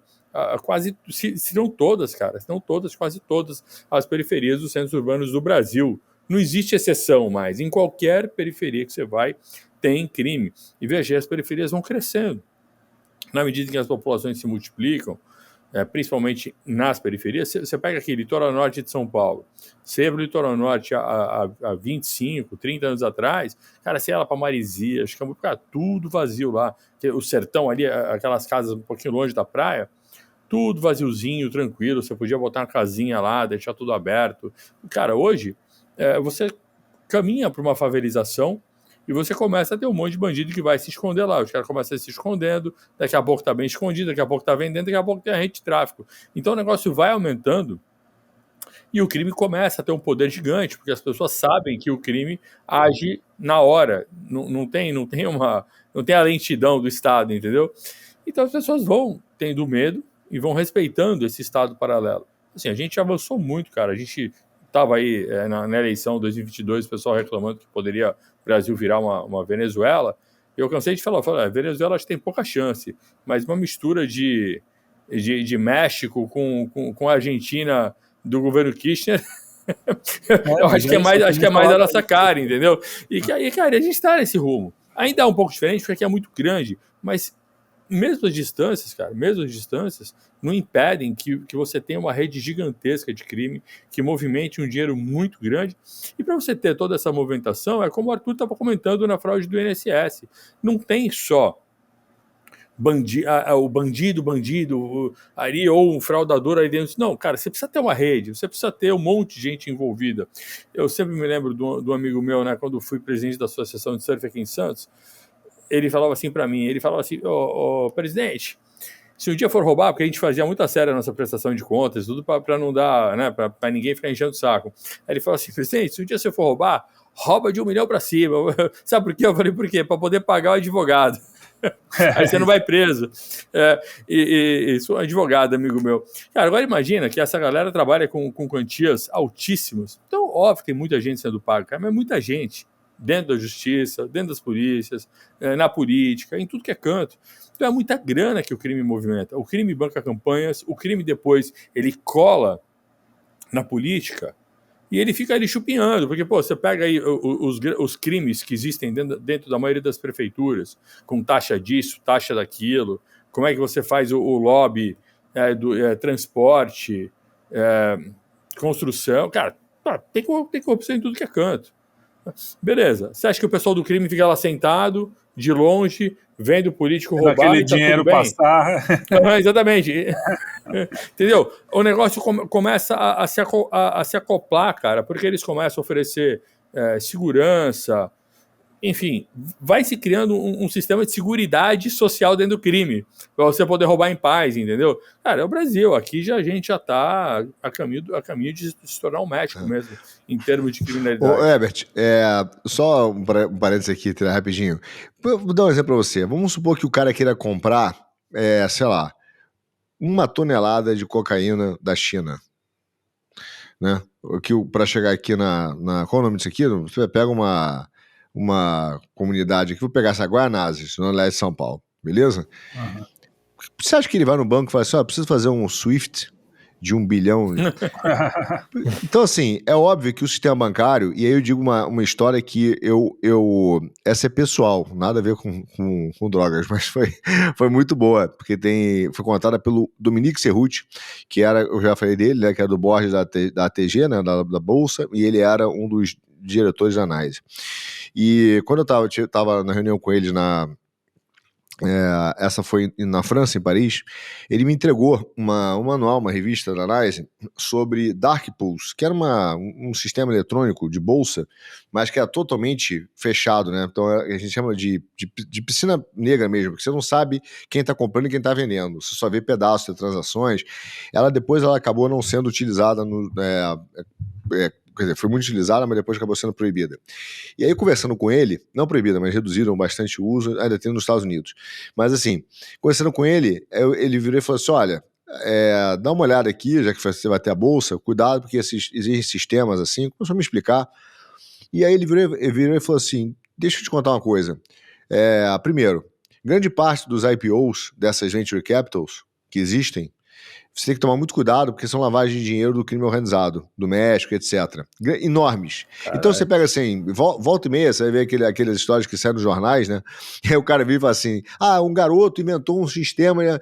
quase, se não todas, cara, se não todas, quase todas as periferias dos centros urbanos do Brasil. Não existe exceção mais. Em qualquer periferia que você vai, tem crime. E veja, as periferias vão crescendo. Na medida que as populações se multiplicam, principalmente nas periferias, você pega aqui, litoral norte de São Paulo, você ia para o litoral norte há 25, 30 anos atrás, cara, você ia lá para Marizias, cara, tudo vazio lá, o sertão ali, aquelas casas um pouquinho longe da praia, tudo vaziozinho, tranquilo, você podia botar uma casinha lá, deixar tudo aberto. Cara, hoje, você caminha para uma favelização e você começa a ter um monte de bandido que vai se esconder lá. Os caras começam a se escondendo, daqui a pouco está bem escondido, daqui a pouco está vendendo, daqui a pouco tem a rede de tráfico. Então o negócio vai aumentando e o crime começa a ter um poder gigante, porque as pessoas sabem que o crime age na hora, não tem a lentidão do Estado, entendeu? Então as pessoas vão tendo medo e vão respeitando esse Estado paralelo. Assim, a gente avançou muito, cara. A gente estava aí na eleição 2022, o pessoal reclamando que poderia o Brasil virar uma Venezuela. Eu cansei de falar, Venezuela acho que tem pouca chance, mas uma mistura de México com a Argentina do governo Kirchner, eu acho que é mais a nossa cara, entendeu? E que aí, cara, a gente está nesse rumo. Ainda é um pouco diferente, porque aqui é muito grande, mas mesmo as distâncias, cara, não impedem que você tenha uma rede gigantesca de crime, que movimente um dinheiro muito grande. E para você ter toda essa movimentação, é como o Arthur estava comentando na fraude do INSS. Não tem só o bandido ali, ou um fraudador aí dentro. Não, cara, você precisa ter uma rede, você precisa ter um monte de gente envolvida. Eu sempre me lembro do amigo meu, né, quando fui presidente da Associação de Surf aqui em Santos, ele falava assim para mim, presidente, se um dia for roubar, porque a gente fazia muito a sério a nossa prestação de contas, tudo para não dar, né, para ninguém ficar enchendo o saco. Aí ele falou assim, presidente, se um dia você for roubar, rouba de 1 milhão para cima. Sabe por quê? Eu falei, por quê? Para poder pagar o advogado. Aí você não vai preso. Sou advogado, amigo meu. Cara, agora imagina que essa galera trabalha com quantias altíssimas. Então, óbvio que tem muita gente sendo paga, cara, mas muita gente dentro da justiça, dentro das polícias, na política, em tudo que é canto. Então é muita grana que o crime movimenta. O crime banca campanhas, o crime depois ele cola na política e ele fica ali chupinhando, porque você pega aí os crimes que existem dentro da maioria das prefeituras, com taxa disso, taxa daquilo, como é que você faz o lobby do transporte, construção, cara, tem corrupção em tudo que é canto. Beleza, você acha que o pessoal do crime fica lá sentado, de longe, vendo o político roubar aquele e tá dinheiro tudo bem? passar. Exatamente. Entendeu? O negócio começa a se acoplar, cara, porque eles começam a oferecer segurança, Enfim, vai se criando um sistema de seguridade social dentro do crime, para você poder roubar em paz, entendeu? Cara, é o Brasil, aqui a gente já está a caminho de se tornar um México mesmo, em termos de criminalidade. Ô, Herbert, só um parênteses aqui, rapidinho. Vou dar um exemplo pra você. Vamos supor que o cara queira comprar, sei lá, 1 tonelada de cocaína da China, né? Para chegar aqui qual é o nome disso aqui? Você pega uma comunidade aqui, vou pegar essa Guanazes, no leste de São Paulo, beleza? Uhum. Você acha que ele vai no banco e fala assim, preciso fazer um SWIFT de 1 bilhão? Então, assim, é óbvio que o sistema bancário, e aí eu digo uma história que essa é pessoal, nada a ver com drogas, mas foi muito boa, porque foi contada pelo Dominique Cerruti, que eu já falei dele, né, que era do Borges da ATG, né, da Bolsa, e ele era um dos diretores da análise. E quando eu tava na reunião com ele essa foi na França, em Paris, ele me entregou um manual, uma revista da análise sobre Dark Pools, que era um sistema eletrônico de bolsa, mas que era totalmente fechado, né? Então a gente chama de piscina negra mesmo, porque você não sabe quem está comprando e quem está vendendo, você só vê pedaços de transações. Depois ela acabou não sendo utilizada quer dizer, foi muito utilizada, mas depois acabou sendo proibida. E aí, conversando com ele, não proibida, mas reduziram bastante o uso, ainda tem nos Estados Unidos. Mas assim, conversando com ele, ele virou e falou assim, olha, dá uma olhada aqui, já que você vai ter a bolsa, cuidado, porque existem sistemas assim, começou a me explicar. E aí ele virou e falou assim, deixa eu te contar uma coisa. Primeiro, grande parte dos IPOs, dessas venture capitals que existem, você tem que tomar muito cuidado, porque são lavagem de dinheiro do crime organizado, do México, etc. Enormes. Caralho. Então você pega assim, volta e meia, você vai ver aquelas histórias que saem nos jornais, né? E aí o cara vira e fala assim, um garoto inventou um sistema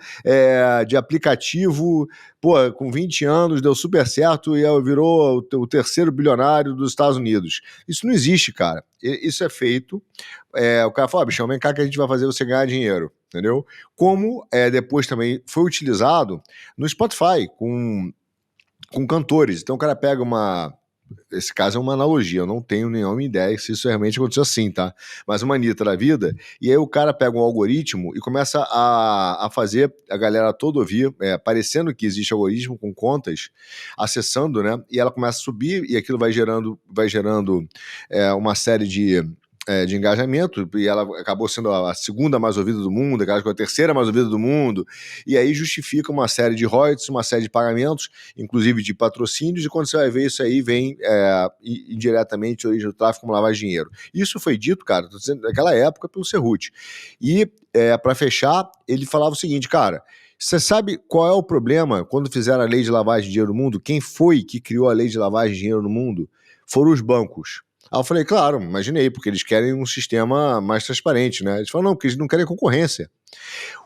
de aplicativo, com 20 anos, deu super certo e virou o terceiro bilionário dos Estados Unidos. Isso não existe, cara. Isso é feito. O cara fala, bichão, vem cá que a gente vai fazer você ganhar dinheiro. Entendeu? Como depois também foi utilizado no Spotify com cantores. Então o cara pega esse caso é uma analogia, eu não tenho nenhuma ideia se isso realmente aconteceu assim, tá? Mas uma Anitta da vida, e aí o cara pega um algoritmo e começa a fazer a galera toda ouvir, parecendo que existe algoritmo com contas, acessando, né? E ela começa a subir e aquilo vai gerando uma série de engajamento, e ela acabou sendo a segunda mais ouvida do mundo, a terceira mais ouvida do mundo, e aí justifica uma série de royalties, uma série de pagamentos, inclusive de patrocínios, e quando você vai ver isso aí, vem indiretamente origem do tráfico como lavagem de dinheiro. Isso foi dito, cara, tô dizendo, naquela época pelo Cerruti. E, para fechar, ele falava o seguinte, cara, você sabe qual é o problema quando fizeram a lei de lavagem de dinheiro no mundo? Quem foi que criou a lei de lavagem de dinheiro no mundo? Foram os bancos. Aí eu falei, claro, imaginei, porque eles querem um sistema mais transparente, né? Eles falam, não, porque eles não querem concorrência.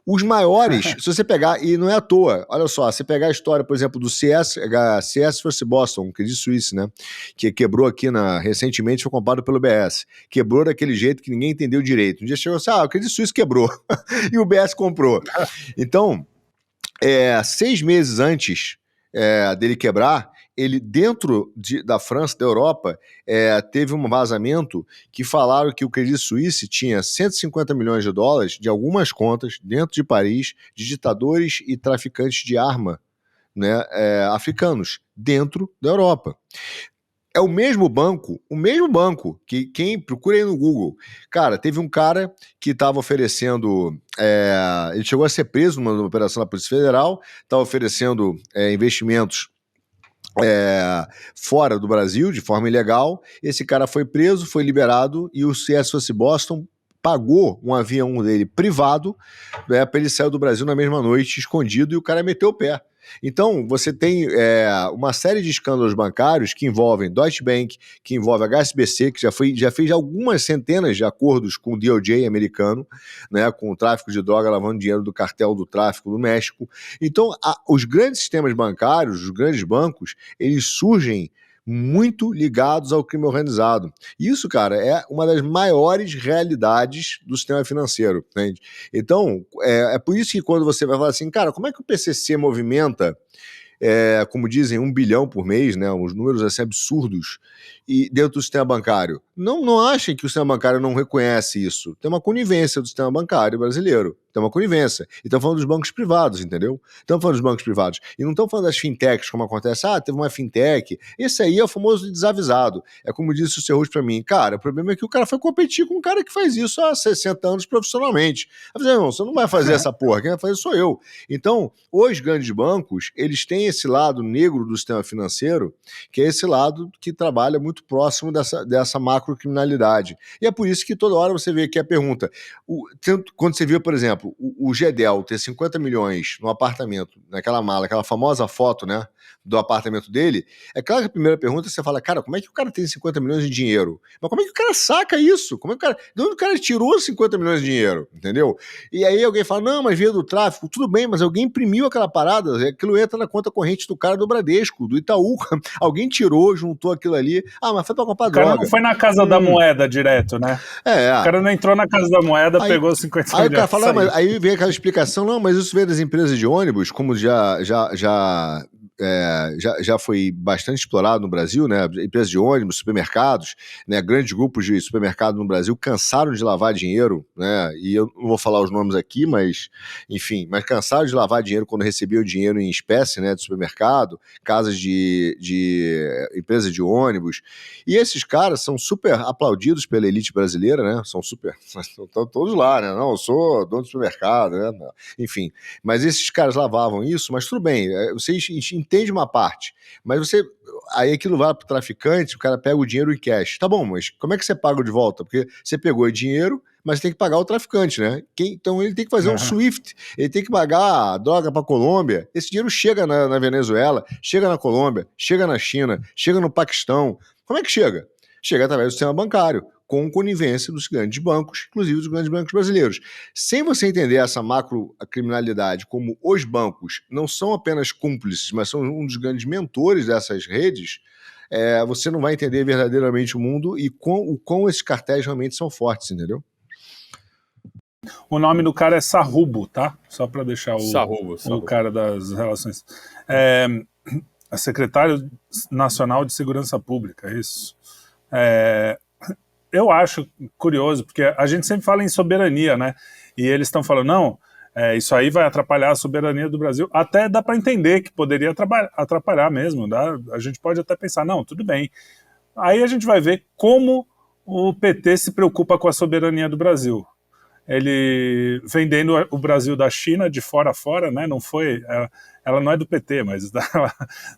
Os maiores, se você pegar, e não é à toa, olha só, se você pegar a história, por exemplo, do CS First Boston, Credit Suisse, né? Que quebrou aqui recentemente, foi comprado pelo BS. Quebrou daquele jeito que ninguém entendeu direito. Um dia chegou assim, o Credit Suisse quebrou, e o BS comprou. Então, 6 meses antes dele quebrar, ele dentro da França, da Europa, teve um vazamento que falaram que o Credit Suisse tinha 150 milhões de dólares de algumas contas dentro de Paris de ditadores e traficantes de arma, né, africanos dentro da Europa. É o mesmo banco que quem procura aí no Google. Cara, teve um cara que estava oferecendo, ele chegou a ser preso numa operação da Polícia Federal, estava oferecendo investimentos fora do Brasil, de forma ilegal. Esse cara foi preso, foi liberado, e o CS First Boston pagou um avião dele privado para ele sair do Brasil na mesma noite, escondido, e o cara meteu o pé. Então, você tem uma série de escândalos bancários que envolvem Deutsche Bank, que envolve a HSBC, que já fez algumas centenas de acordos com o DOJ americano, né, com o tráfico de droga, lavando dinheiro do cartel do tráfico do México. Então, os grandes sistemas bancários, os grandes bancos, eles surgem muito ligados ao crime organizado. Isso, cara, é uma das maiores realidades do sistema financeiro, entende? Então, é por isso que quando você vai falar assim, cara, como é que o PCC movimenta como dizem, 1 bilhão por mês, né? Os números assim absurdos, e dentro do sistema bancário. Não achem que o sistema bancário não reconhece isso. Tem uma conivência do sistema bancário brasileiro. Tem uma conivência. E estão falando dos bancos privados, entendeu? Estão falando dos bancos privados. E não estão falando das fintechs, como acontece. Teve uma fintech. Esse aí é o famoso desavisado. É como disse o Serrucho para mim. Cara, o problema é que o cara foi competir com um cara que faz isso há 60 anos profissionalmente. Eu falei, não, você não vai fazer essa porra. Quem vai fazer sou eu. Então, os grandes bancos, eles têm esse lado negro do sistema financeiro, que é esse lado que trabalha muito próximo dessa macrocriminalidade. E é por isso que toda hora você vê que a pergunta, quando você vê, por exemplo, o Gedel ter 50 milhões no apartamento, naquela mala, aquela famosa foto, né, do apartamento dele, é claro que a primeira pergunta você fala, cara, como é que o cara tem 50 milhões de dinheiro? Mas como é que o cara saca isso? De onde o cara tirou 50 milhões de dinheiro? Entendeu? E aí alguém fala, não, mas veio do tráfico, tudo bem, mas alguém imprimiu aquela parada, aquilo entra na conta corrente do cara do Bradesco, do Itaú, alguém tirou, juntou aquilo ali, mas foi pra comprar droga. O cara não foi na casa da moeda direto, né? O cara não entrou na casa da moeda, pegou 50 milhões. Aí o cara fala, mas aí vem aquela explicação, não, mas isso veio das empresas de ônibus, como já foi bastante explorado no Brasil, né? Empresas de ônibus, supermercados, né? Grandes grupos de supermercado no Brasil cansaram de lavar dinheiro, né? E eu não vou falar os nomes aqui, mas enfim, cansaram de lavar dinheiro quando recebiam dinheiro em espécie, né? De supermercado, casas de empresas de ônibus. E esses caras são super aplaudidos pela elite brasileira, né? Estão todos lá, né? Não, eu sou dono de supermercado, né? Enfim, mas esses caras lavavam isso, mas tudo bem, vocês entende uma parte, mas aí aquilo vai pro traficante, o cara pega o dinheiro em cash. Tá bom, mas como é que você paga de volta? Porque você pegou o dinheiro, mas tem que pagar o traficante, né? Então ele tem que fazer um SWIFT, ele tem que pagar a droga pra Colômbia. Esse dinheiro chega na Venezuela, chega na Colômbia, chega na China, chega no Paquistão. Como é que chega? Chega através do sistema bancário, com conivência dos grandes bancos, inclusive dos grandes bancos brasileiros. Sem você entender essa macrocriminalidade como os bancos não são apenas cúmplices, mas são um dos grandes mentores dessas redes, você não vai entender verdadeiramente o mundo e o quão esses cartéis realmente são fortes, entendeu? O nome do cara é Sarrubo, tá? Só para deixar Sarrubo. O cara das relações. É secretário nacional de segurança pública, é isso. Eu acho curioso, porque a gente sempre fala em soberania, né? E eles estão falando, não, isso aí vai atrapalhar a soberania do Brasil. Até dá para entender que poderia atrapalhar mesmo. A gente pode até pensar, não, tudo bem. Aí a gente vai ver como o PT se preocupa com a soberania do Brasil. Ele vendendo o Brasil da China de fora a fora, né? Não foi, ela não é do PT, mas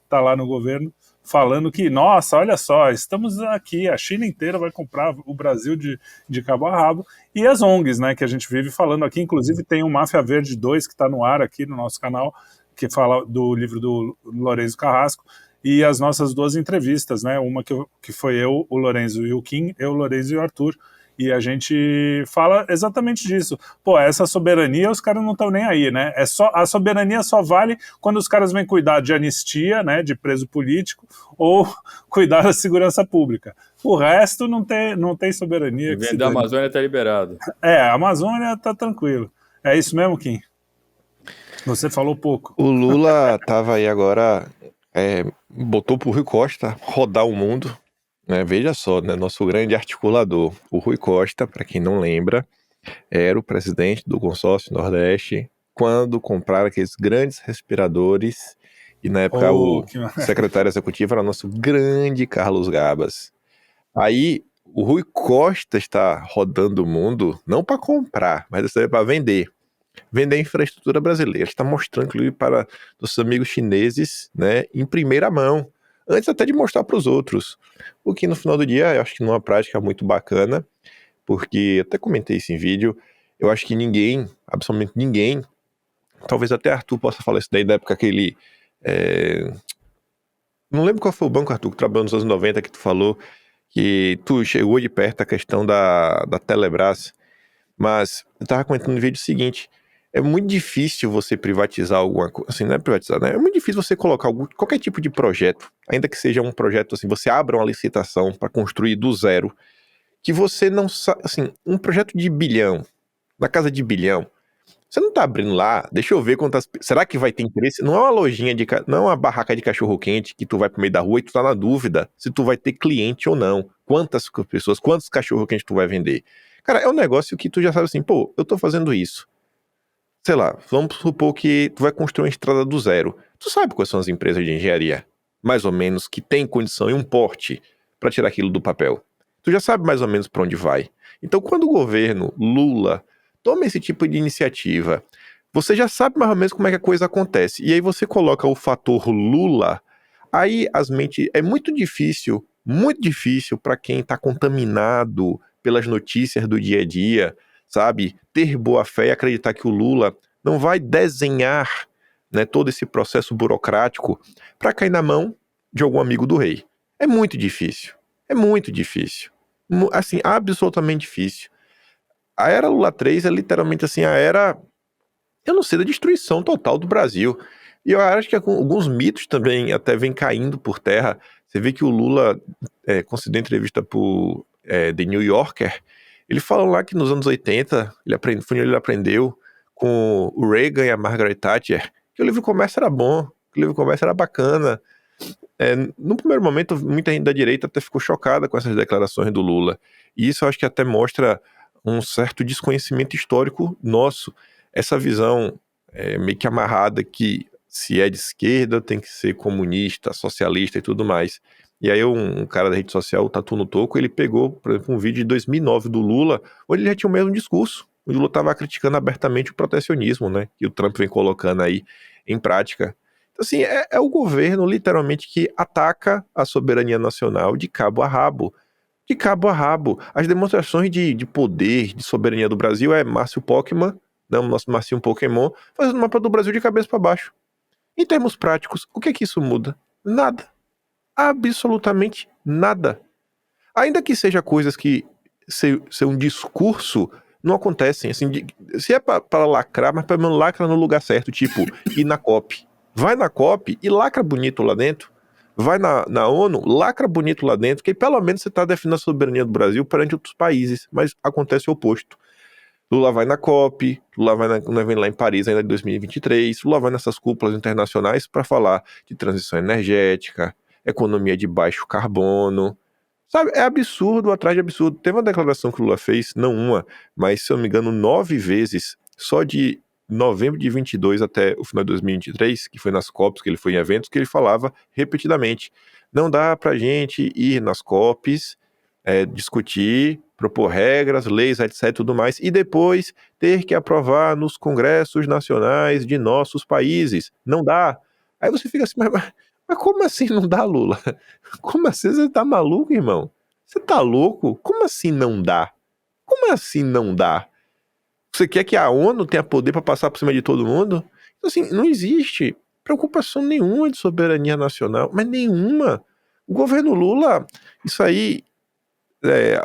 tá lá no governo, falando que, nossa, olha só, estamos aqui, a China inteira vai comprar o Brasil de cabo a rabo, e as ONGs, né, que a gente vive falando aqui, inclusive tem o Máfia Verde 2 que está no ar aqui no nosso canal, que fala do livro do Lourenço Carrasco, e as nossas duas entrevistas, né, uma que foi eu, o Lourenço e o Kim, eu, o Lourenço e o Arthur, e a gente fala exatamente disso. Pô, essa soberania os caras não estão nem aí, né? A soberania só vale quando os caras vêm cuidar de anistia, né, de preso político, ou cuidar da segurança pública. O resto não tem soberania. E vender a Amazônia tá liberado. A Amazônia tá tranquilo. É isso mesmo, Kim? Você falou pouco. O Lula tava aí agora, botou pro Rui Costa rodar o mundo. Veja só, né, nosso grande articulador, o Rui Costa, para quem não lembra, era o presidente do consórcio Nordeste quando compraram aqueles grandes respiradores e na época o secretário executivo era nosso grande Carlos Gabas. Aí o Rui Costa está rodando o mundo não para comprar, mas para vender a infraestrutura brasileira. Está mostrando, inclusive, para os amigos chineses, né, em primeira mão, antes até de mostrar para os outros. O que no final do dia eu acho que não é uma prática muito bacana, porque até comentei isso em vídeo, eu acho que ninguém, absolutamente ninguém, talvez até Arthur possa falar isso daí da época que ele... Não lembro qual foi o banco, Arthur, que trabalhou nos anos 90, que tu falou que tu chegou de perto a questão da Telebrás, mas eu tava comentando no vídeo o seguinte, é muito difícil você privatizar alguma coisa, assim, não é privatizar, né? É muito difícil você colocar qualquer tipo de projeto, ainda que seja um projeto assim, você abra uma licitação para construir do zero, que você não sabe, assim, um projeto de bilhão, na casa de bilhão, Você não tá abrindo lá, deixa eu ver quantas... Será que vai ter interesse? Não é uma lojinha não é uma barraca de cachorro-quente que tu vai pro meio da rua e tu tá na dúvida se tu vai ter cliente ou não. Quantas pessoas, quantos cachorro-quente tu vai vender? Cara, é um negócio que tu já sabe assim, pô, eu tô fazendo isso. Sei lá, vamos supor que tu vai construir uma estrada do zero. Tu sabe quais são as empresas de engenharia, mais ou menos, que tem condição e um porte para tirar aquilo do papel. Tu já sabe mais ou menos para onde vai. Então, quando o governo Lula toma esse tipo de iniciativa, você já sabe mais ou menos como é que a coisa acontece. E aí você coloca o fator Lula, aí as mentes... É muito difícil para quem está contaminado pelas notícias do dia a dia, sabe, ter boa fé e acreditar que o Lula não vai desenhar, né, todo esse processo burocrático para cair na mão de algum amigo do rei. É muito difícil. É muito difícil. Assim, absolutamente difícil. A era Lula 3 é literalmente assim, a era, eu não sei, da destruição total do Brasil. E eu acho que alguns mitos também até vêm caindo por terra. Você vê que o Lula, concedeu entrevista por The New Yorker, ele falou lá que nos anos 80, ele aprendeu com o Reagan e a Margaret Thatcher, que o livre comércio era bom, que o livre comércio era bacana. No primeiro momento, muita gente da direita até ficou chocada com essas declarações do Lula. E isso eu acho que até mostra um certo desconhecimento histórico nosso. Essa visão meio que amarrada que se é de esquerda tem que ser comunista, socialista e tudo mais. E aí um cara da rede social, o Tatu no Toco, ele pegou, por exemplo, um vídeo de 2009 do Lula, onde ele já tinha o mesmo discurso. O Lula estava criticando abertamente o protecionismo, né, que o Trump vem colocando aí em prática. Então, assim, é o governo, literalmente, que ataca a soberania nacional de cabo a rabo. De cabo a rabo. As demonstrações de poder, de soberania do Brasil é Márcio Pokémon, né, o nosso Marcinho Pokémon, fazendo o mapa do Brasil de cabeça para baixo. Em termos práticos, o que é que isso muda? Nada. Absolutamente nada. Ainda que seja coisas que ser um discurso não acontecem, assim, se é para lacrar, mas pelo menos lacra no lugar certo, tipo, ir na COP. Vai na COP e lacra bonito lá dentro. Vai na ONU, lacra bonito lá dentro, que pelo menos você está defendendo a soberania do Brasil perante outros países, mas acontece o oposto. Lula vai na COP, Lula vem lá em Paris ainda em 2023, Lula vai nessas cúpulas internacionais para falar de transição energética, economia de baixo carbono, sabe? É absurdo atrás de absurdo. Teve uma declaração que o Lula fez, não uma, mas se eu não me engano 9 vezes, só de novembro de 22 até o final de 2023, que foi nas COPs, que ele foi em eventos, que ele falava repetidamente, não dá pra gente ir nas COPs, discutir, propor regras, leis, etc, tudo mais, e depois ter que aprovar nos congressos nacionais de nossos países. Não dá. Aí você fica assim, mas como assim não dá, Lula? Como assim? Você tá maluco, irmão? Você tá louco? Como assim não dá? Como assim não dá? Você quer que a ONU tenha poder para passar por cima de todo mundo? Então, assim, não existe preocupação nenhuma de soberania nacional, mas nenhuma. O governo Lula, isso aí,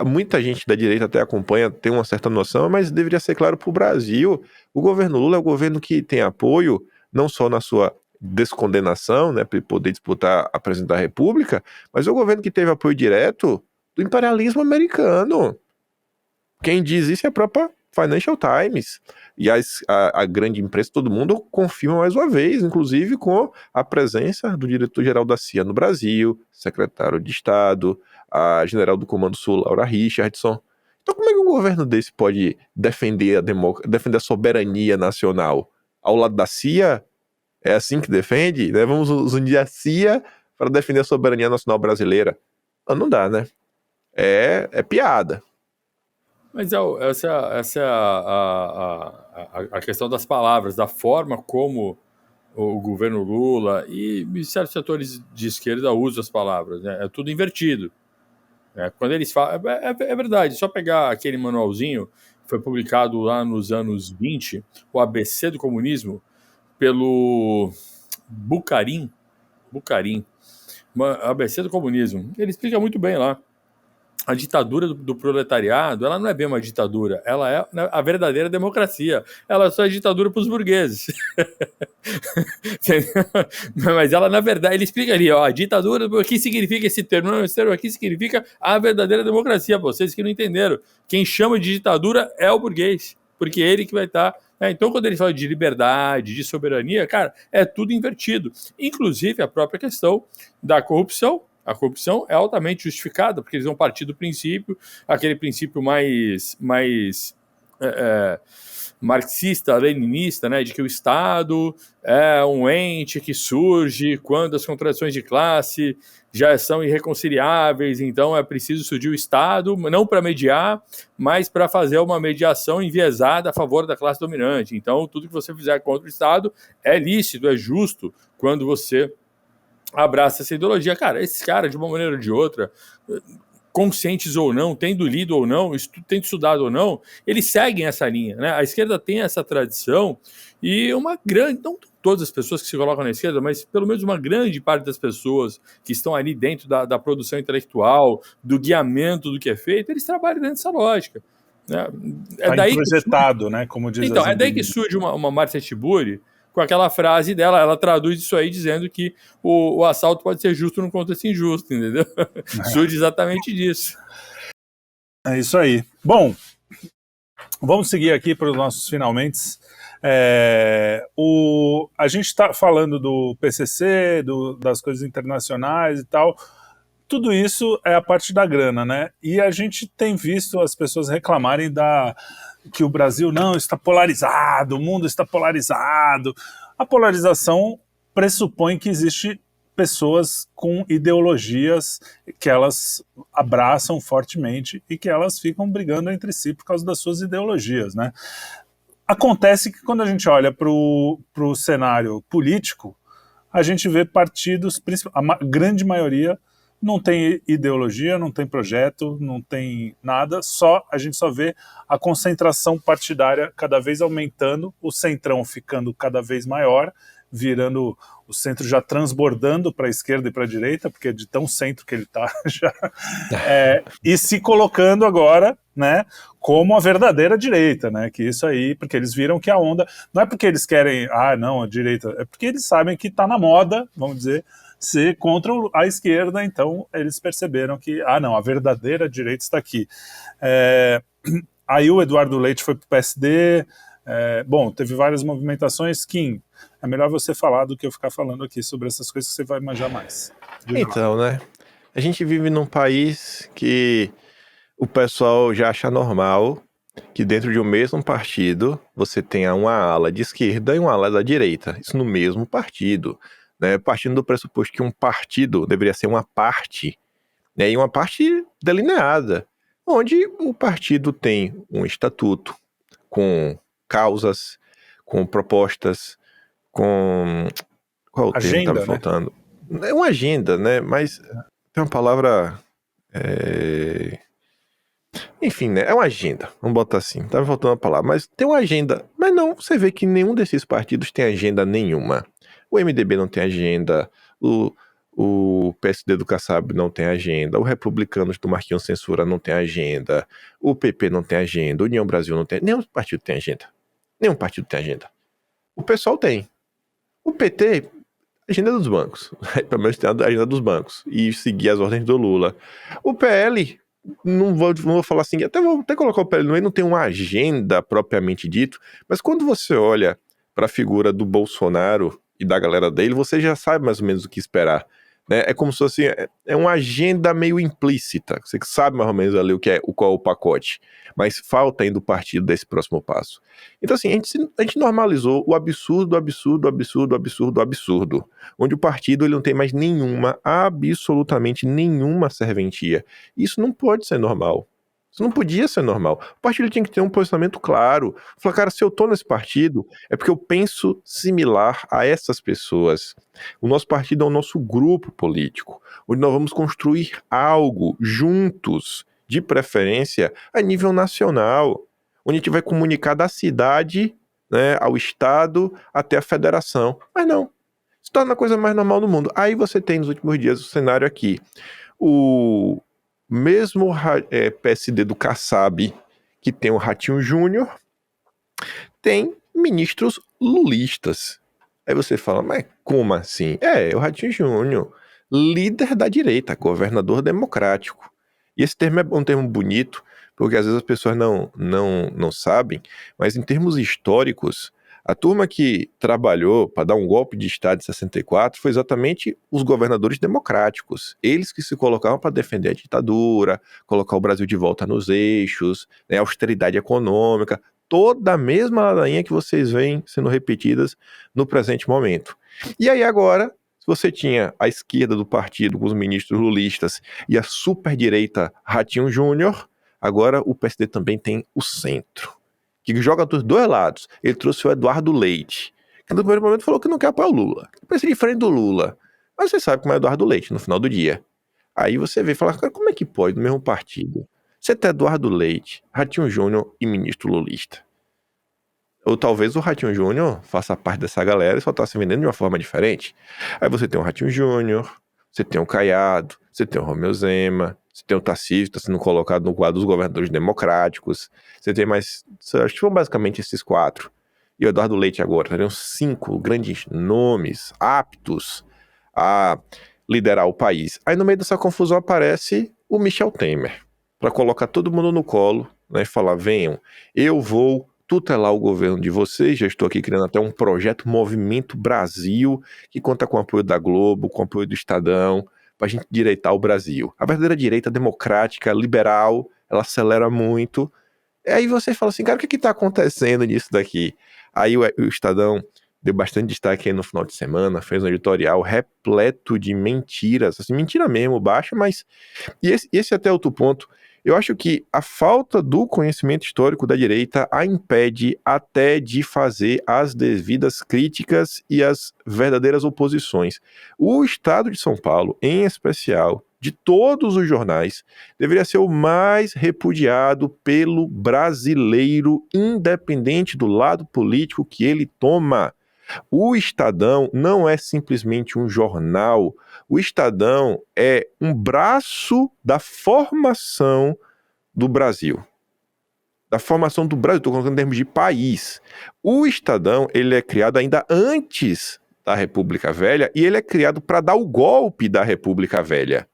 muita gente da direita até acompanha, tem uma certa noção, mas deveria ser claro para o Brasil. O governo Lula é o governo que tem apoio, não só na sua descondenação, né, para poder disputar a presidência da República, mas é o governo que teve apoio direto do imperialismo americano. Quem diz isso é a própria Financial Times. E a grande imprensa, todo mundo confirma mais uma vez, inclusive com a presença do diretor-geral da CIA no Brasil, secretário de Estado, a general do Comando Sul, Laura Richardson. Então como é que um governo desse pode defender a soberania nacional? Ao lado da CIA? É assim que defende? Né? Vamos unir a CIA para defender a soberania nacional brasileira? Não dá, né? É piada. Mas essa é a questão das palavras, da forma como o governo Lula e certos setores de esquerda usam as palavras, né? É tudo invertido. Né? Quando eles falam... É verdade, só pegar aquele manualzinho que foi publicado lá nos anos 20, o ABC do Comunismo, pelo Bucarin, ABC do Comunismo. Ele explica muito bem lá. A ditadura do proletariado, ela não é bem uma ditadura, ela é a verdadeira democracia. Ela só é ditadura para os burgueses. Mas ela, na verdade, ele explica ali, ó, a ditadura, o que significa esse termo? Não, esse termo aqui significa a verdadeira democracia. Vocês que não entenderam. Quem chama de ditadura é o burguês, porque é ele que vai estar Então, quando ele fala de liberdade, de soberania, cara, é tudo invertido. Inclusive, a própria questão da corrupção. A corrupção é altamente justificada, porque eles vão partir do princípio, aquele princípio mais marxista, leninista, né, de que o Estado é um ente que surge quando as contradições de classe já são irreconciliáveis, então é preciso surgir o Estado, não para mediar, mas para fazer uma mediação enviesada a favor da classe dominante. Então, tudo que você fizer contra o Estado é lícito, é justo, quando você abraça essa ideologia. Cara, esses caras, de uma maneira ou de outra, conscientes ou não, tendo lido ou não, tendo estudado ou não, eles seguem essa linha, né? A esquerda tem essa tradição e uma grande, não todas as pessoas que se colocam na esquerda, mas pelo menos uma grande parte das pessoas que estão ali dentro da produção intelectual, do guiamento do que é feito, eles trabalham dentro dessa lógica. Né? Tá daí projetado, né? Como diz então, é daí que surge uma Marcia Tiburi com aquela frase dela, ela traduz isso aí dizendo que o assalto pode ser justo num contexto injusto, entendeu? Surge exatamente disso. É isso aí. Bom, vamos seguir aqui para os nossos finalmente. A gente está falando do PCC, das coisas internacionais e tal. Tudo isso é a parte da grana, né? E a gente tem visto as pessoas reclamarem que o Brasil não está polarizado, o mundo está polarizado. A polarização pressupõe que existe pessoas com ideologias que elas abraçam fortemente e que elas ficam brigando entre si por causa das suas ideologias, né? Acontece que quando a gente olha para o cenário político, a gente vê partidos, a grande maioria não tem ideologia, não tem projeto, não tem nada, a gente só vê a concentração partidária cada vez aumentando, o centrão ficando cada vez maior, virando o centro já transbordando para a esquerda e para a direita, porque é de tão centro que ele está já, e se colocando agora, né, como a verdadeira direita, né, que isso aí, porque eles viram que a onda, não é porque eles querem, não, a direita, é porque eles sabem que está na moda, vamos dizer, ser contra a esquerda, então eles perceberam que, não, a verdadeira direita está aqui. Aí o Eduardo Leite foi para o PSD, bom, teve várias movimentações. Kim, é melhor você falar do que eu ficar falando aqui sobre essas coisas que você vai manjar mais. Então, né, a gente vive num país que o pessoal já acha normal que dentro de um mesmo partido você tenha uma ala de esquerda e uma ala da direita, isso no mesmo partido. Né, partindo do pressuposto que um partido deveria ser uma parte, né, e uma parte delineada, onde o partido tem um estatuto, com causas, com propostas, com... Qual o termo que tá me faltando? É uma agenda, né, mas tem uma palavra... Enfim, né, é uma agenda, vamos botar assim, tá me faltando uma palavra, mas tem uma agenda, mas não, você vê que nenhum desses partidos tem agenda nenhuma. O MDB não tem agenda, o PSD do Kassab não tem agenda, o Republicanos do Marquinhos Censura não tem agenda, o PP não tem agenda, o União Brasil não tem, nenhum partido tem agenda. Nenhum partido tem agenda. O PSOL tem. O PT, agenda dos bancos. Pelo menos tem a agenda dos bancos. E seguir as ordens do Lula. O PL, não vou falar assim, vou até colocar o PL no meio, não tem uma agenda propriamente dito, mas quando você olha para a figura do Bolsonaro e da galera dele, você já sabe mais ou menos o que esperar, né? É como se fosse uma agenda meio implícita, você sabe mais ou menos ali qual é o pacote, mas falta ainda o partido desse próximo passo. Então assim, a gente normalizou o absurdo, onde o partido ele não tem mais absolutamente nenhuma serventia. Isso não pode ser normal. Isso não podia ser normal. O partido tinha que ter um posicionamento claro. Falar, cara, se eu tô nesse partido, é porque eu penso similar a essas pessoas. O nosso partido é o nosso grupo político, onde nós vamos construir algo juntos, de preferência a nível nacional, onde a gente vai comunicar da cidade, né, ao estado, até a federação. Mas não. Se torna a coisa mais normal do mundo. Aí você tem nos últimos dias o cenário aqui. O mesmo PSD do Kassab, que tem o Ratinho Júnior, tem ministros lulistas. Aí você fala, mas como assim? O Ratinho Júnior, líder da direita, governador democrático. E esse termo é um termo bonito, porque às vezes as pessoas não sabem, mas em termos históricos, a turma que trabalhou para dar um golpe de Estado em 64 foi exatamente os governadores democráticos. Eles que se colocavam para defender a ditadura, colocar o Brasil de volta nos eixos, né, austeridade econômica, toda a mesma ladainha que vocês veem sendo repetidas no presente momento. E aí agora, se você tinha a esquerda do partido com os ministros lulistas e a superdireita Ratinho Júnior, agora o PSD também tem o centro, que joga dos dois lados. Ele trouxe o Eduardo Leite, que no primeiro momento falou que não quer apoiar o Lula, que pensa diferente do Lula. Mas você sabe como é o Eduardo Leite no final do dia. Aí você vê e fala, cara, como é que pode no mesmo partido você ter Eduardo Leite, Ratinho Júnior e ministro lulista? Ou talvez o Ratinho Júnior faça parte dessa galera e só tá se vendendo de uma forma diferente. Aí você tem o Ratinho Júnior, você tem o Caiado, você tem o Romeu Zema, você tem o Tarcísio, está sendo colocado no quadro dos governadores democráticos, você tem mais, acho que são basicamente esses 4. E o Eduardo Leite agora, teriam 5 grandes nomes aptos a liderar o país. Aí no meio dessa confusão aparece o Michel Temer, para colocar todo mundo no colo, né, e falar, venham, eu vou tutelar o governo de vocês, já estou aqui criando até um projeto Movimento Brasil, que conta com o apoio da Globo, com o apoio do Estadão, para a gente direitar o Brasil. A verdadeira direita democrática, liberal, ela acelera muito. E aí você fala assim, cara, o que está acontecendo nisso daqui? Aí o Estadão deu bastante destaque aí no final de semana, fez um editorial repleto de mentiras, assim, mentira mesmo, baixa, mas... E esse até outro ponto, eu acho que a falta do conhecimento histórico da direita a impede até de fazer as devidas críticas e as verdadeiras oposições. O Estado de São Paulo, em especial, de todos os jornais, deveria ser o mais repudiado pelo brasileiro, independente do lado político que ele toma. O Estadão não é simplesmente um jornal. O Estadão é um braço da formação do Brasil. Da formação do Brasil, estou colocando em termos de país. O Estadão, ele é criado ainda antes da República Velha e ele é criado para dar o golpe da República Velha.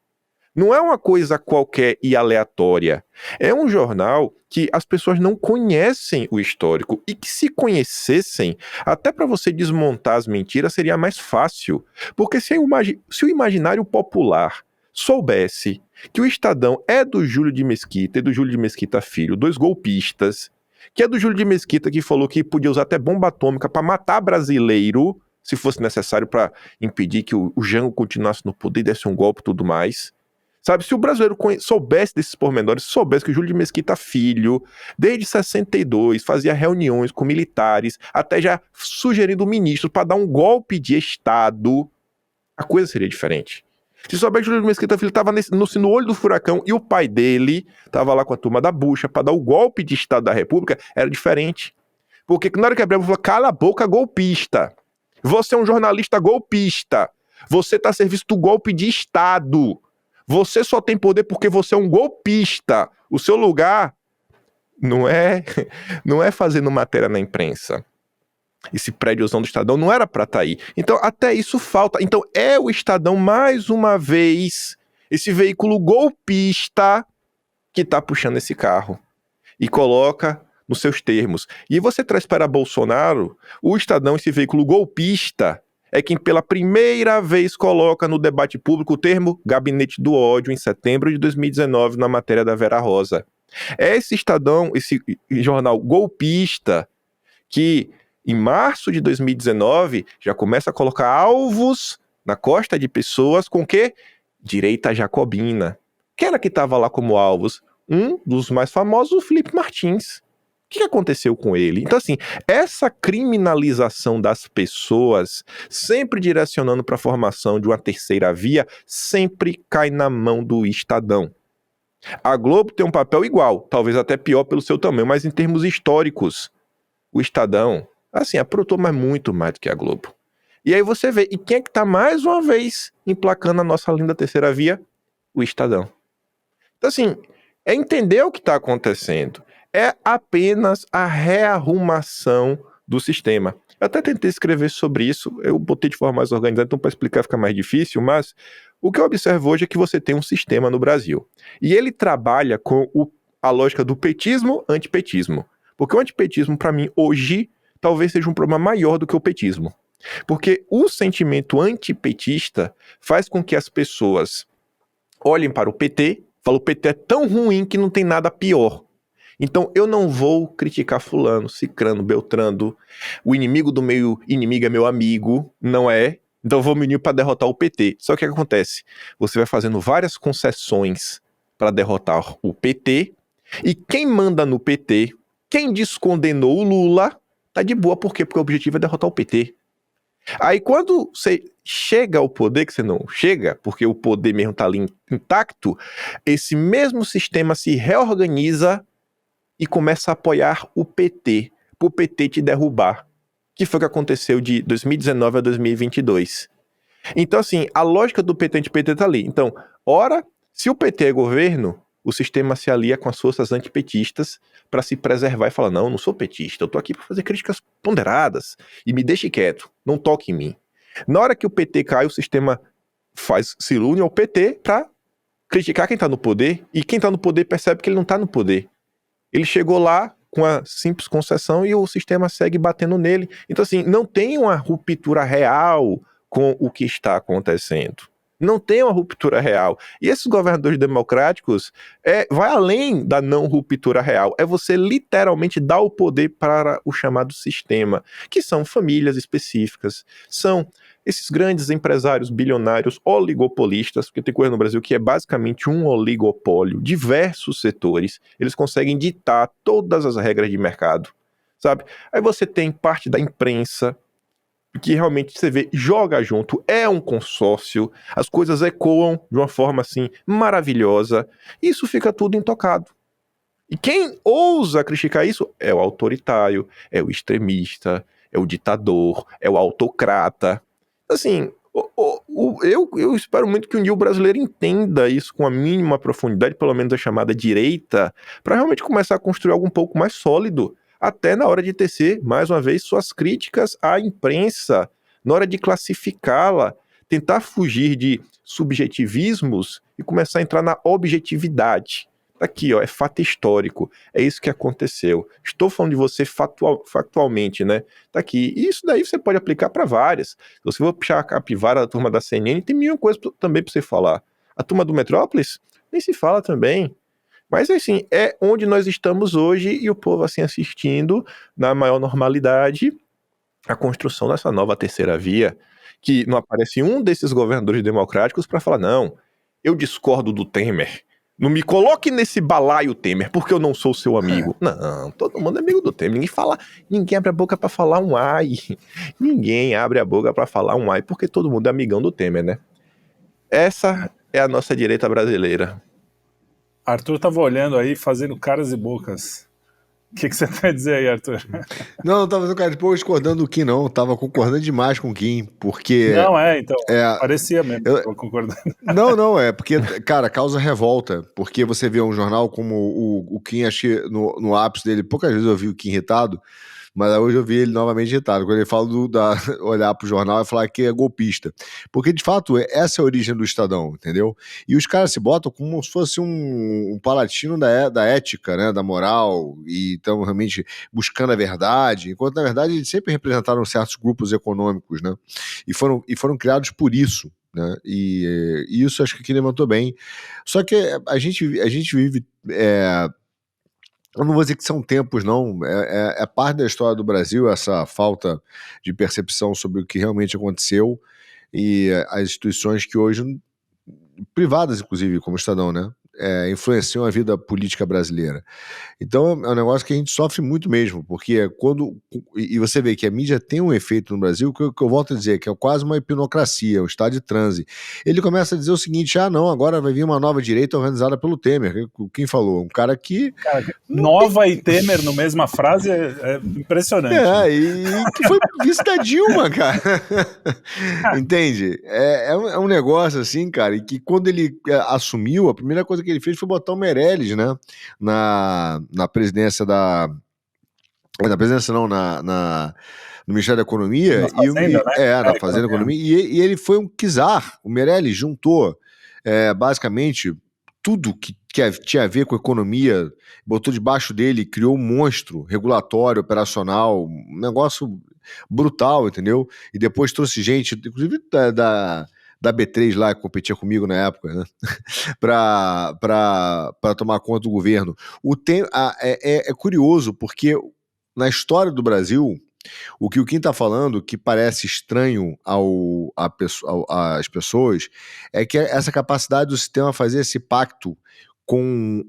Não é uma coisa qualquer e aleatória. É um jornal que as pessoas não conhecem o histórico e que se conhecessem, até para você desmontar as mentiras seria mais fácil. Porque se o imaginário popular soubesse que o Estadão é do Júlio de Mesquita e do Júlio de Mesquita Filho, 2 golpistas, que é do Júlio de Mesquita que falou que podia usar até bomba atômica para matar brasileiro, se fosse necessário para impedir que o Jango continuasse no poder e desse um golpe e tudo mais... Sabe, se o brasileiro soubesse desses pormenores, soubesse que o Júlio de Mesquita Filho, desde 62, fazia reuniões com militares, até já sugerindo ministros para dar um golpe de Estado, a coisa seria diferente. Se soubesse que o Júlio de Mesquita Filho estava no olho do furacão e o pai dele estava lá com a turma da bucha para dar o golpe de Estado da República, era diferente. Porque na hora que a Breva falou, cala a boca, golpista. Você é um jornalista golpista. Você está a serviço do golpe de Estado. Você só tem poder porque você é um golpista. O seu lugar não é fazendo matéria na imprensa. Esse prédiozão do Estadão não era para estar aí. Então, até isso falta. Então, é o Estadão, mais uma vez, esse veículo golpista que está puxando esse carro. E coloca nos seus termos. E você traz para Bolsonaro o Estadão, esse veículo golpista, é quem pela primeira vez coloca no debate público o termo Gabinete do Ódio em setembro de 2019 na matéria da Vera Rosa. É esse Estadão, esse jornal golpista que em março de 2019 já começa a colocar alvos na costa de pessoas com que? Direita jacobina. Quem era que estava lá como alvos? Um dos mais famosos, o Felipe Martins. O que aconteceu com ele? Então, assim, essa criminalização das pessoas, sempre direcionando para a formação de uma terceira via, sempre cai na mão do Estadão. A Globo tem um papel igual, talvez até pior pelo seu tamanho, mas em termos históricos, o Estadão, assim, aprontou muito mais do que a Globo. E aí você vê, e quem é que está mais uma vez emplacando a nossa linda terceira via? O Estadão. Então, assim, é entender o que está acontecendo. É apenas a rearrumação do sistema. Eu até tentei escrever sobre isso, eu botei de forma mais organizada, então para explicar fica mais difícil, mas o que eu observo hoje é que você tem um sistema no Brasil. E ele trabalha com a lógica do petismo, antipetismo. Porque o antipetismo, para mim, hoje, talvez seja um problema maior do que o petismo. Porque o sentimento antipetista faz com que as pessoas olhem para o PT, falam, o PT é tão ruim que não tem nada pior. Então eu não vou criticar fulano, cicrano, beltrano, o inimigo do meu inimigo é meu amigo, não é? Então eu vou me unir para derrotar o PT. Só que o que acontece? Você vai fazendo várias concessões para derrotar o PT, e quem manda no PT, quem descondenou o Lula, tá de boa. Por quê? Porque o objetivo é derrotar o PT. Aí quando você chega ao poder, que você não chega, porque o poder mesmo tá ali intacto, esse mesmo sistema se reorganiza e começa a apoiar o PT, pro PT te derrubar. Que foi o que aconteceu de 2019 a 2022. Então, assim, a lógica do PT anti-PT tá ali. Então, ora, se o PT é governo, o sistema se alia com as forças antipetistas para se preservar e falar, não, eu não sou petista, eu tô aqui para fazer críticas ponderadas e me deixe quieto, não toque em mim. Na hora que o PT cai, o sistema se une ao PT para criticar quem tá no poder, e quem tá no poder percebe que ele não tá no poder. Ele chegou lá com a simples concessão e o sistema segue batendo nele. Então, assim, não tem uma ruptura real com o que está acontecendo. Não tem uma ruptura real. E esses governadores democráticos vai além da não ruptura real. É você literalmente dar o poder para o chamado sistema, que são famílias específicas, são esses grandes empresários bilionários oligopolistas, porque tem coisa no Brasil que é basicamente um oligopólio, diversos setores, eles conseguem ditar todas as regras de mercado, sabe? Aí você tem parte da imprensa, que realmente você vê, joga junto, é um consórcio, as coisas ecoam de uma forma assim maravilhosa, e isso fica tudo intocado. E quem ousa criticar isso é o autoritário, é o extremista, é o ditador, é o autocrata. Assim, eu espero muito que um dia o brasileiro entenda isso com a mínima profundidade, pelo menos a chamada direita, para realmente começar a construir algo um pouco mais sólido, até na hora de tecer, mais uma vez, suas críticas à imprensa, na hora de classificá-la, tentar fugir de subjetivismos e começar a entrar na objetividade. Aqui, ó, é fato histórico, é isso que aconteceu. Estou falando de você factualmente, né? Tá aqui. E isso daí você pode aplicar para várias. Se você for puxar a capivara da turma da CNN, tem mil coisas também para você falar. A turma do Metrópolis, nem se fala também. Mas, assim, é onde nós estamos hoje e o povo, assim, assistindo, na maior normalidade, a construção dessa nova terceira via, que não aparece um desses governadores democráticos para falar, não, eu discordo do Temer. Não me coloque nesse balaio, Temer, porque eu não sou seu amigo. Não, todo mundo é amigo do Temer. Ninguém abre a boca pra falar um ai. Ninguém abre a boca pra falar um ai, porque todo mundo é amigão do Temer, né? Essa é a nossa direita brasileira. Arthur tava olhando aí, fazendo caras e bocas. O que você vai dizer aí, Arthur? Não, não tava fazendo cara de pô, discordando do Kim, não. Tava concordando demais com o Kim, porque... Não, então, parecia mesmo, tava concordando. Não, é porque, cara, causa revolta, porque você vê um jornal como o Kim, achei no ápice dele, poucas vezes eu vi o Kim irritado, mas hoje eu vi ele novamente irritado, quando ele fala olhar pro jornal e falar que é golpista, porque de fato essa é a origem do Estadão, entendeu? E os caras se botam como se fosse um palatino da ética, né, da moral, e estão realmente buscando a verdade, enquanto na verdade eles sempre representaram certos grupos econômicos, né, e foram criados por isso, né? E isso acho que aqui levantou bem. Só que a gente vive... eu não vou dizer que são tempos, não. É parte da história do Brasil, essa falta de percepção sobre o que realmente aconteceu e as instituições que hoje, privadas inclusive, como o Estadão, né, influenciam a vida política brasileira. Então é um negócio que a gente sofre muito mesmo, porque e você vê que a mídia tem um efeito no Brasil que eu volto a dizer, que é quase uma hipnocracia, um estado de transe. Ele começa a dizer o seguinte, não, agora vai vir uma nova direita organizada pelo Temer. Quem falou? Um cara que... Nova e Temer na mesma frase é impressionante. E que foi vice da Dilma, cara. Entende? É um negócio assim, cara, e que quando ele assumiu, a primeira coisa que ele fez foi botar o Meirelles, né, na presidência na presidência não, no Ministério da Economia. Na Fazenda, né? Na Fazenda Economia. E ele foi um czar. O Meirelles juntou basicamente tudo que tinha a ver com economia, botou debaixo dele, criou um monstro regulatório, operacional, um negócio brutal, entendeu? E depois trouxe gente, inclusive da B3 lá, que competia comigo na época, né? para tomar conta do governo. É curioso, porque na história do Brasil, o que o Kim está falando, que parece estranho às pessoas, é que essa capacidade do sistema fazer esse pacto com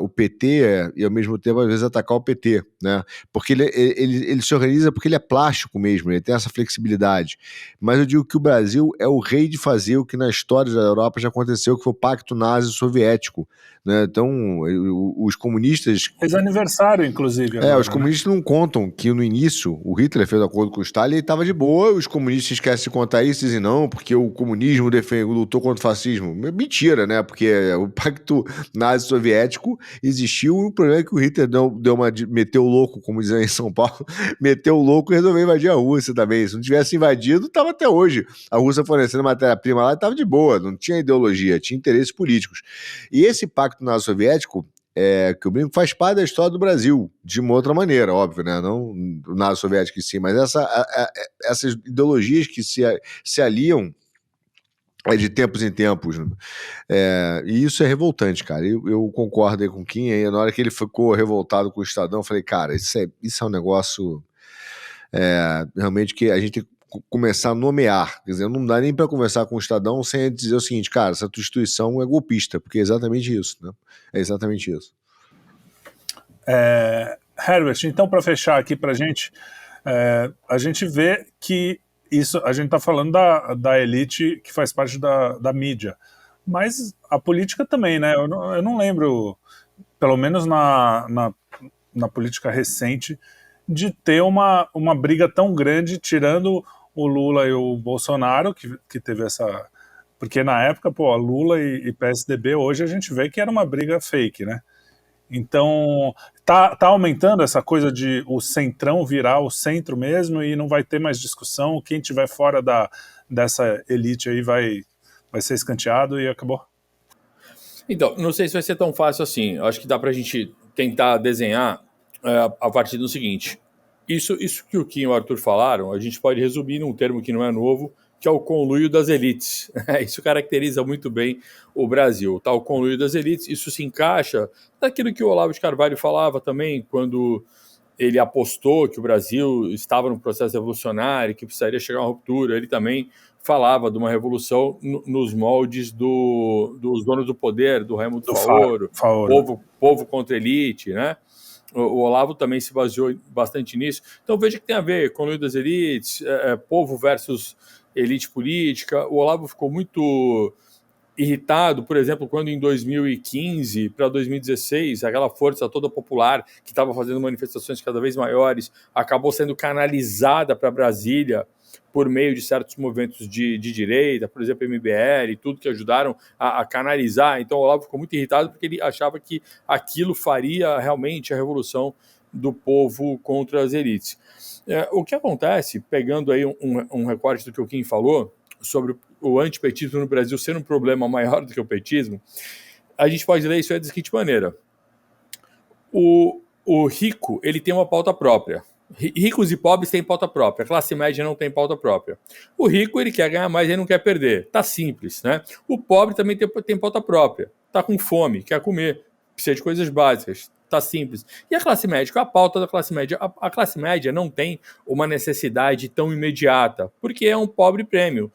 o PT e ao mesmo tempo às vezes atacar o PT, né? Porque ele se organiza porque ele é plástico mesmo, ele tem essa flexibilidade. Mas eu digo que o Brasil é o rei de fazer o que na história da Europa já aconteceu, que foi o Pacto Nazi-Soviético, né? Então, os comunistas... Fez aniversário, inclusive. Agora, os comunistas não contam que no início o Hitler fez acordo com o Stalin e estava de boa, os comunistas esquecem de contar isso e dizem não, porque o comunismo lutou contra o fascismo. Mentira, né? Porque o Pacto Nazi-Soviético existiu e o problema é que o Hitler meteu o louco, como dizem em São Paulo, meteu o louco e resolveu invadir a Rússia também. Se não tivesse invadido, estava até hoje. A Rússia fornecendo matéria-prima lá estava de boa, não tinha ideologia, tinha interesses políticos. E esse Pacto Nazi-Soviético, que o brinco faz parte da história do Brasil, de uma outra maneira, óbvio, né? Não o Nazi soviético em si, mas essas ideologias que se aliam de tempos em tempos. E isso é revoltante, cara. Eu concordo aí com o Kim, aí na hora que ele ficou revoltado com o Estadão, eu falei, cara, isso é um negócio realmente que a gente tem que começar a nomear. Quer dizer, não dá nem para conversar com o Estadão sem dizer o seguinte, cara, essa tua instituição é golpista, porque é exatamente isso, né? É exatamente isso. Herbert, então para fechar aqui para a gente vê que isso, a gente está falando da elite que faz parte da mídia, mas a política também, né? Eu não lembro, pelo menos na política recente, de ter uma briga tão grande, tirando o Lula e o Bolsonaro, que teve essa... Porque na época, pô, Lula e PSDB, hoje a gente vê que era uma briga fake, né? Então, tá aumentando essa coisa de o centrão virar o centro mesmo e não vai ter mais discussão, quem tiver fora dessa elite aí vai ser escanteado e acabou. Então, não sei se vai ser tão fácil assim. Eu acho que dá pra gente tentar desenhar a partir do seguinte. Isso que o Kim e o Arthur falaram, a gente pode resumir num termo que não é novo, que é o conluio das elites. Isso caracteriza muito bem o Brasil, tá? O conluio das elites, isso se encaixa naquilo que o Olavo de Carvalho falava também, quando ele apostou que o Brasil estava num processo revolucionário, que precisaria chegar a uma ruptura. Ele também falava de uma revolução nos moldes dos donos do poder, do Raimundo Faoro, povo contra elite, né? O Olavo também se baseou bastante nisso. Então veja que tem a ver com o conluio das elites, povo versus elite política. O Olavo ficou muito irritado, por exemplo, quando em 2015 para 2016, aquela força toda popular que estava fazendo manifestações cada vez maiores acabou sendo canalizada para Brasília por meio de certos movimentos de direita, por exemplo, MBL e tudo, que ajudaram a canalizar. Então o Olavo ficou muito irritado porque ele achava que aquilo faria realmente a revolução do povo contra as elites. O que acontece, pegando aí um recorte do que o Kim falou, sobre o antipetismo no Brasil ser um problema maior do que o petismo, a gente pode ler isso da seguinte maneira. O rico, ele tem uma pauta própria. Ricos e pobres têm pauta própria, a classe média não tem pauta própria. O rico, ele quer ganhar mais, ele não quer perder. Tá simples, né? O pobre também tem pauta própria. Tá com fome, quer comer, precisa de coisas básicas. Tá simples. E a classe média? Qual é a pauta da classe média? A classe média não tem uma necessidade tão imediata, porque é um pobre prêmio.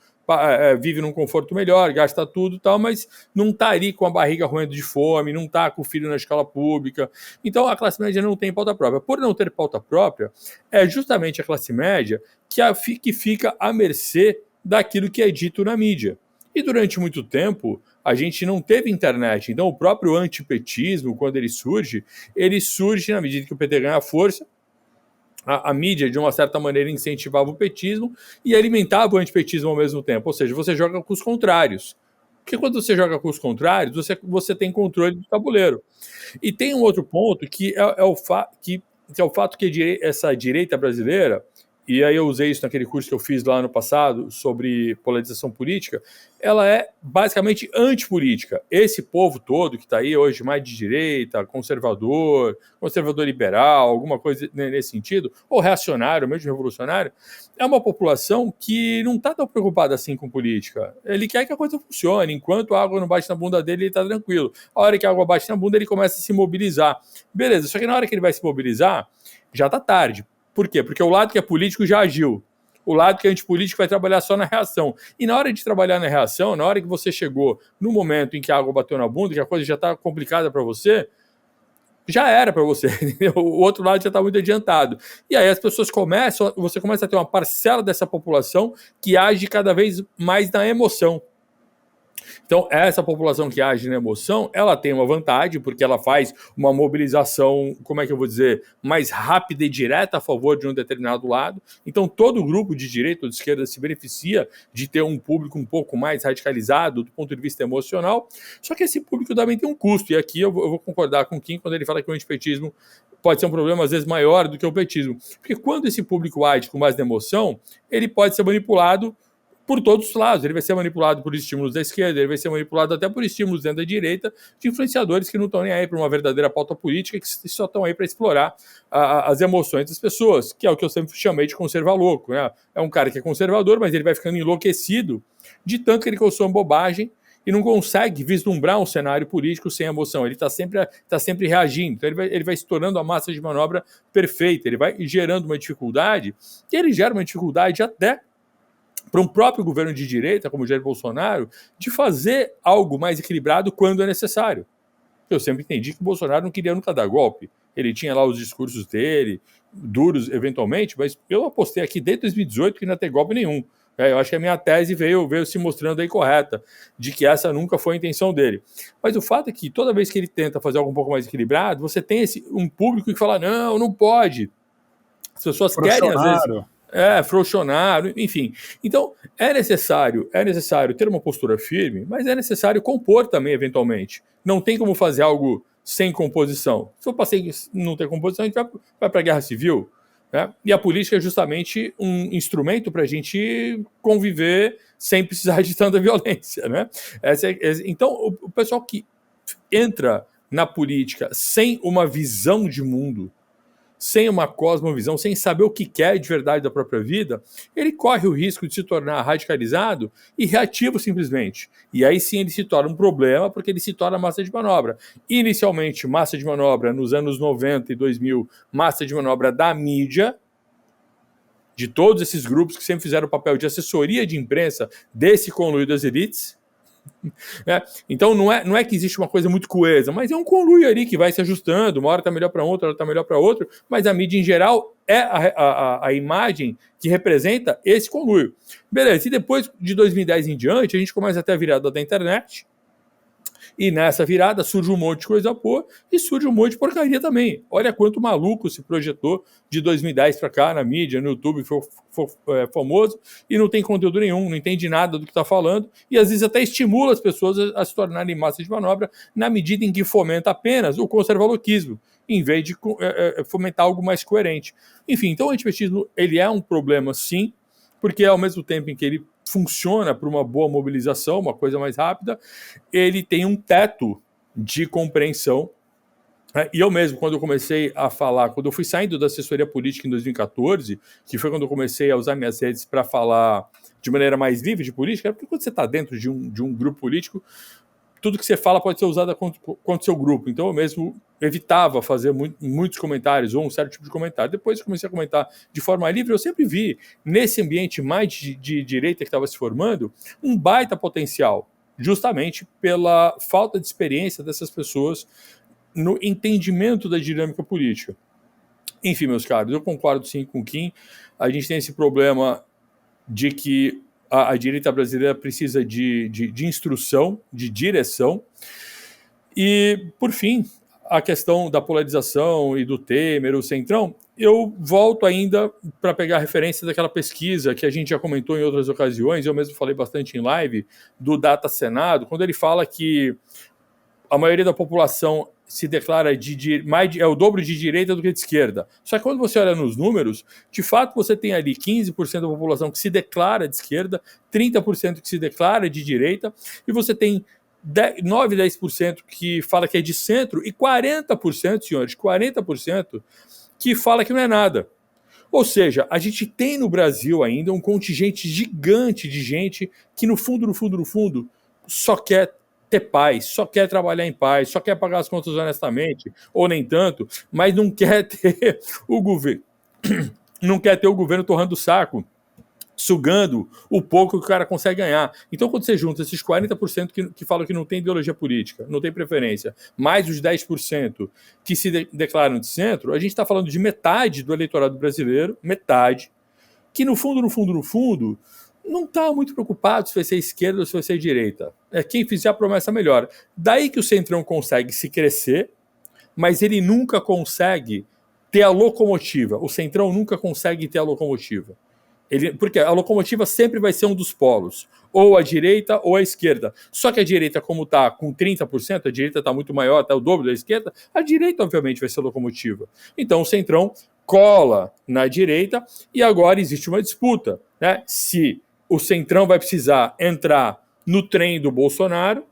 Vive num conforto melhor, gasta tudo e tal, mas não está ali com a barriga roendo de fome, não está com o filho na escola pública. Então a classe média não tem pauta própria. Por não ter pauta própria, é justamente a classe média que fica à mercê daquilo que é dito na mídia. E durante muito tempo, a gente não teve internet. Então o próprio antipetismo, quando ele surge na medida que o PT ganha força. A mídia, de uma certa maneira, incentivava o petismo e alimentava o antipetismo ao mesmo tempo. Ou seja, você joga com os contrários. Porque quando você joga com os contrários, você tem controle do tabuleiro. E tem um outro ponto que é o fato que essa direita brasileira, e aí eu usei isso naquele curso que eu fiz lá no passado sobre polarização política, ela é basicamente antipolítica. Esse povo todo que está aí hoje, mais de direita, conservador liberal, alguma coisa nesse sentido, ou reacionário, mesmo revolucionário, é uma população que não está tão preocupada assim com política. Ele quer que a coisa funcione. Enquanto a água não bate na bunda dele, ele está tranquilo. A hora que a água bate na bunda, ele começa a se mobilizar. Beleza, só que na hora que ele vai se mobilizar, já está tarde. Por quê? Porque o lado que é político já agiu. O lado que é antipolítico vai trabalhar só na reação. E na hora de trabalhar na reação, na hora que você chegou no momento em que a água bateu na bunda, que a coisa já está complicada para você, já era para você, entendeu? O outro lado já está muito adiantado. E aí as pessoas você começa a ter uma parcela dessa população que age cada vez mais na emoção. Então, essa população que age na emoção, ela tem uma vantagem, porque ela faz uma mobilização, como é que eu vou dizer, mais rápida e direta a favor de um determinado lado. Então, todo grupo de direita ou de esquerda se beneficia de ter um público um pouco mais radicalizado do ponto de vista emocional. Só que esse público também tem um custo. E aqui eu vou concordar com o Kim quando ele fala que o antipetismo pode ser um problema, às vezes, maior do que o petismo. Porque quando esse público age com base na emoção, ele pode ser manipulado por todos os lados. Ele vai ser manipulado por estímulos da esquerda, ele vai ser manipulado até por estímulos dentro da direita, de influenciadores que não estão nem aí para uma verdadeira pauta política, que só estão aí para explorar as emoções das pessoas, que é o que eu sempre chamei de conservar louco, né? É um cara que é conservador, mas ele vai ficando enlouquecido de tanto que ele consome bobagem e não consegue vislumbrar um cenário político sem emoção. Ele está sempre reagindo. Então ele vai se tornando a massa de manobra perfeita, ele vai gerando uma dificuldade, e ele gera uma dificuldade até para um próprio governo de direita, como o Jair Bolsonaro, de fazer algo mais equilibrado quando é necessário. Eu sempre entendi que o Bolsonaro não queria nunca dar golpe. Ele tinha lá os discursos dele, duros eventualmente, mas eu apostei aqui desde 2018 que não ia ter golpe nenhum. Eu acho que a minha tese veio se mostrando aí correta, de que essa nunca foi a intenção dele. Mas o fato é que toda vez que ele tenta fazer algo um pouco mais equilibrado, você tem um público que fala, não pode. As pessoas querem, às vezes... frouxonar, enfim. Então, é necessário ter uma postura firme, mas é necessário compor também, eventualmente. Não tem como fazer algo sem composição. Se eu passei não ter composição, a gente vai para a guerra civil. Né? E a política é justamente um instrumento para a gente conviver sem precisar de tanta violência. Né? Então, o pessoal que entra na política sem uma visão de mundo, sem uma cosmovisão, sem saber o que quer de verdade da própria vida, ele corre o risco de se tornar radicalizado e reativo simplesmente. E aí sim ele se torna um problema, porque ele se torna massa de manobra. Inicialmente, massa de manobra nos anos 90 e 2000, massa de manobra da mídia, de todos esses grupos que sempre fizeram o papel de assessoria de imprensa desse conluio das elites. Então não é que existe uma coisa muito coesa, mas é um conluio ali que vai se ajustando, uma hora está melhor para outra, outra está melhor para outra, mas a mídia em geral é a imagem que representa esse conluio. Beleza, e depois de 2010 em diante, a gente começa a ter a virada da internet, e nessa virada surge um monte de coisa boa e surge um monte de porcaria também. Olha quanto maluco se projetou de 2010 para cá na mídia, no YouTube, foi famoso e não tem conteúdo nenhum, não entende nada do que está falando e às vezes até estimula as pessoas a se tornarem massa de manobra na medida em que fomenta apenas o conservadorismo, em vez de fomentar algo mais coerente. Enfim, então o antipetismo ele é um problema sim, porque ao mesmo tempo em que ele funciona para uma boa mobilização, uma coisa mais rápida, ele tem um teto de compreensão. E eu mesmo, quando eu comecei a falar, quando eu fui saindo da assessoria política em 2014, que foi quando eu comecei a usar minhas redes para falar de maneira mais livre de política, porque quando você está dentro de um grupo político, tudo que você fala pode ser usado contra o seu grupo. Então eu mesmo evitava fazer muitos comentários ou um certo tipo de comentário. Depois eu comecei a comentar de forma livre. Eu sempre vi, nesse ambiente mais de direita que estava se formando, um baita potencial, justamente pela falta de experiência dessas pessoas no entendimento da dinâmica política. Enfim, meus caros, eu concordo sim com o Kim. A gente tem esse problema de que a direita brasileira precisa de instrução, de direção. E, por fim, a questão da polarização e do Temer, o Centrão, eu volto ainda para pegar a referência daquela pesquisa que a gente já comentou em outras ocasiões, eu mesmo falei bastante em live, do Data Senado, quando ele fala que a maioria da população se declara é o dobro de direita do que de esquerda. Só que quando você olha nos números, de fato você tem ali 15% da população que se declara de esquerda, 30% que se declara de direita, e você tem 9, 10% que fala que é de centro, e 40%, senhores, 40% que fala que não é nada. Ou seja, a gente tem no Brasil ainda um contingente gigante de gente que no fundo, só quer ter paz, só quer trabalhar em paz, só quer pagar as contas honestamente, ou nem tanto, mas não quer ter o governo, não quer ter o governo torrando o saco, sugando o pouco que o cara consegue ganhar. Então, quando você junta esses 40% que falam que não tem ideologia política, não tem preferência, mais os 10% que se declaram de centro, a gente está falando de metade do eleitorado brasileiro, metade, que no fundo, não está muito preocupado se vai ser esquerda ou se vai ser direita. É quem fizer a promessa melhor. Daí que o Centrão consegue se crescer, mas ele nunca consegue ter a locomotiva. O Centrão nunca consegue ter a locomotiva. Porque a locomotiva sempre vai ser um dos polos, ou a direita ou a esquerda. Só que a direita, como está com 30%, a direita está muito maior, está o dobro da esquerda, a direita, obviamente, vai ser a locomotiva. Então o Centrão cola na direita e agora existe uma disputa, né? Se o Centrão vai precisar entrar no trem do Bolsonaro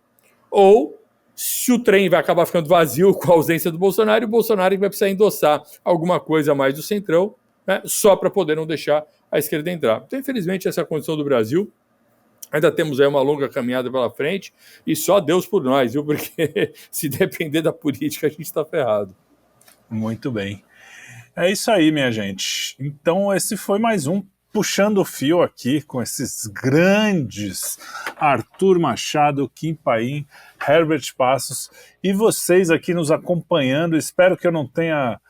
ou se o trem vai acabar ficando vazio com a ausência do Bolsonaro e o Bolsonaro vai precisar endossar alguma coisa a mais do Centrão, né, só para poder não deixar a esquerda entrar. Então, infelizmente, essa é a condição do Brasil. Ainda temos aí uma longa caminhada pela frente e só Deus por nós, viu? Porque se depender da política, a gente está ferrado. Muito bem. É isso aí, minha gente. Então, esse foi mais um Puxando o Fio aqui com esses grandes Arthur Machado, Kim Paim, Herbert Passos e vocês aqui nos acompanhando. Espero que eu não tenha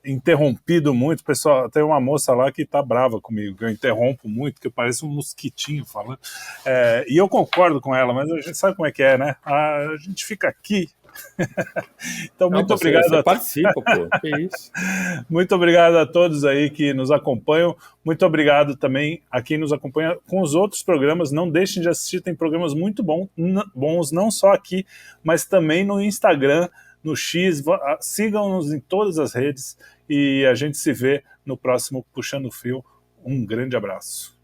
interrompido muito. Pessoal, tem uma moça lá que tá brava comigo, que eu interrompo muito, que eu pareço um mosquitinho falando. E eu concordo com ela, mas a gente sabe como é que é, né? A gente fica aqui. Então, muito obrigado. Você participa, pô. Que isso. Muito obrigado a todos aí que nos acompanham. Muito obrigado também a quem nos acompanha com os outros programas. Não deixem de assistir, tem programas muito bons, não só aqui, mas também no Instagram, no X. Sigam-nos em todas as redes e a gente se vê no próximo Puxando o Fio. Um grande abraço.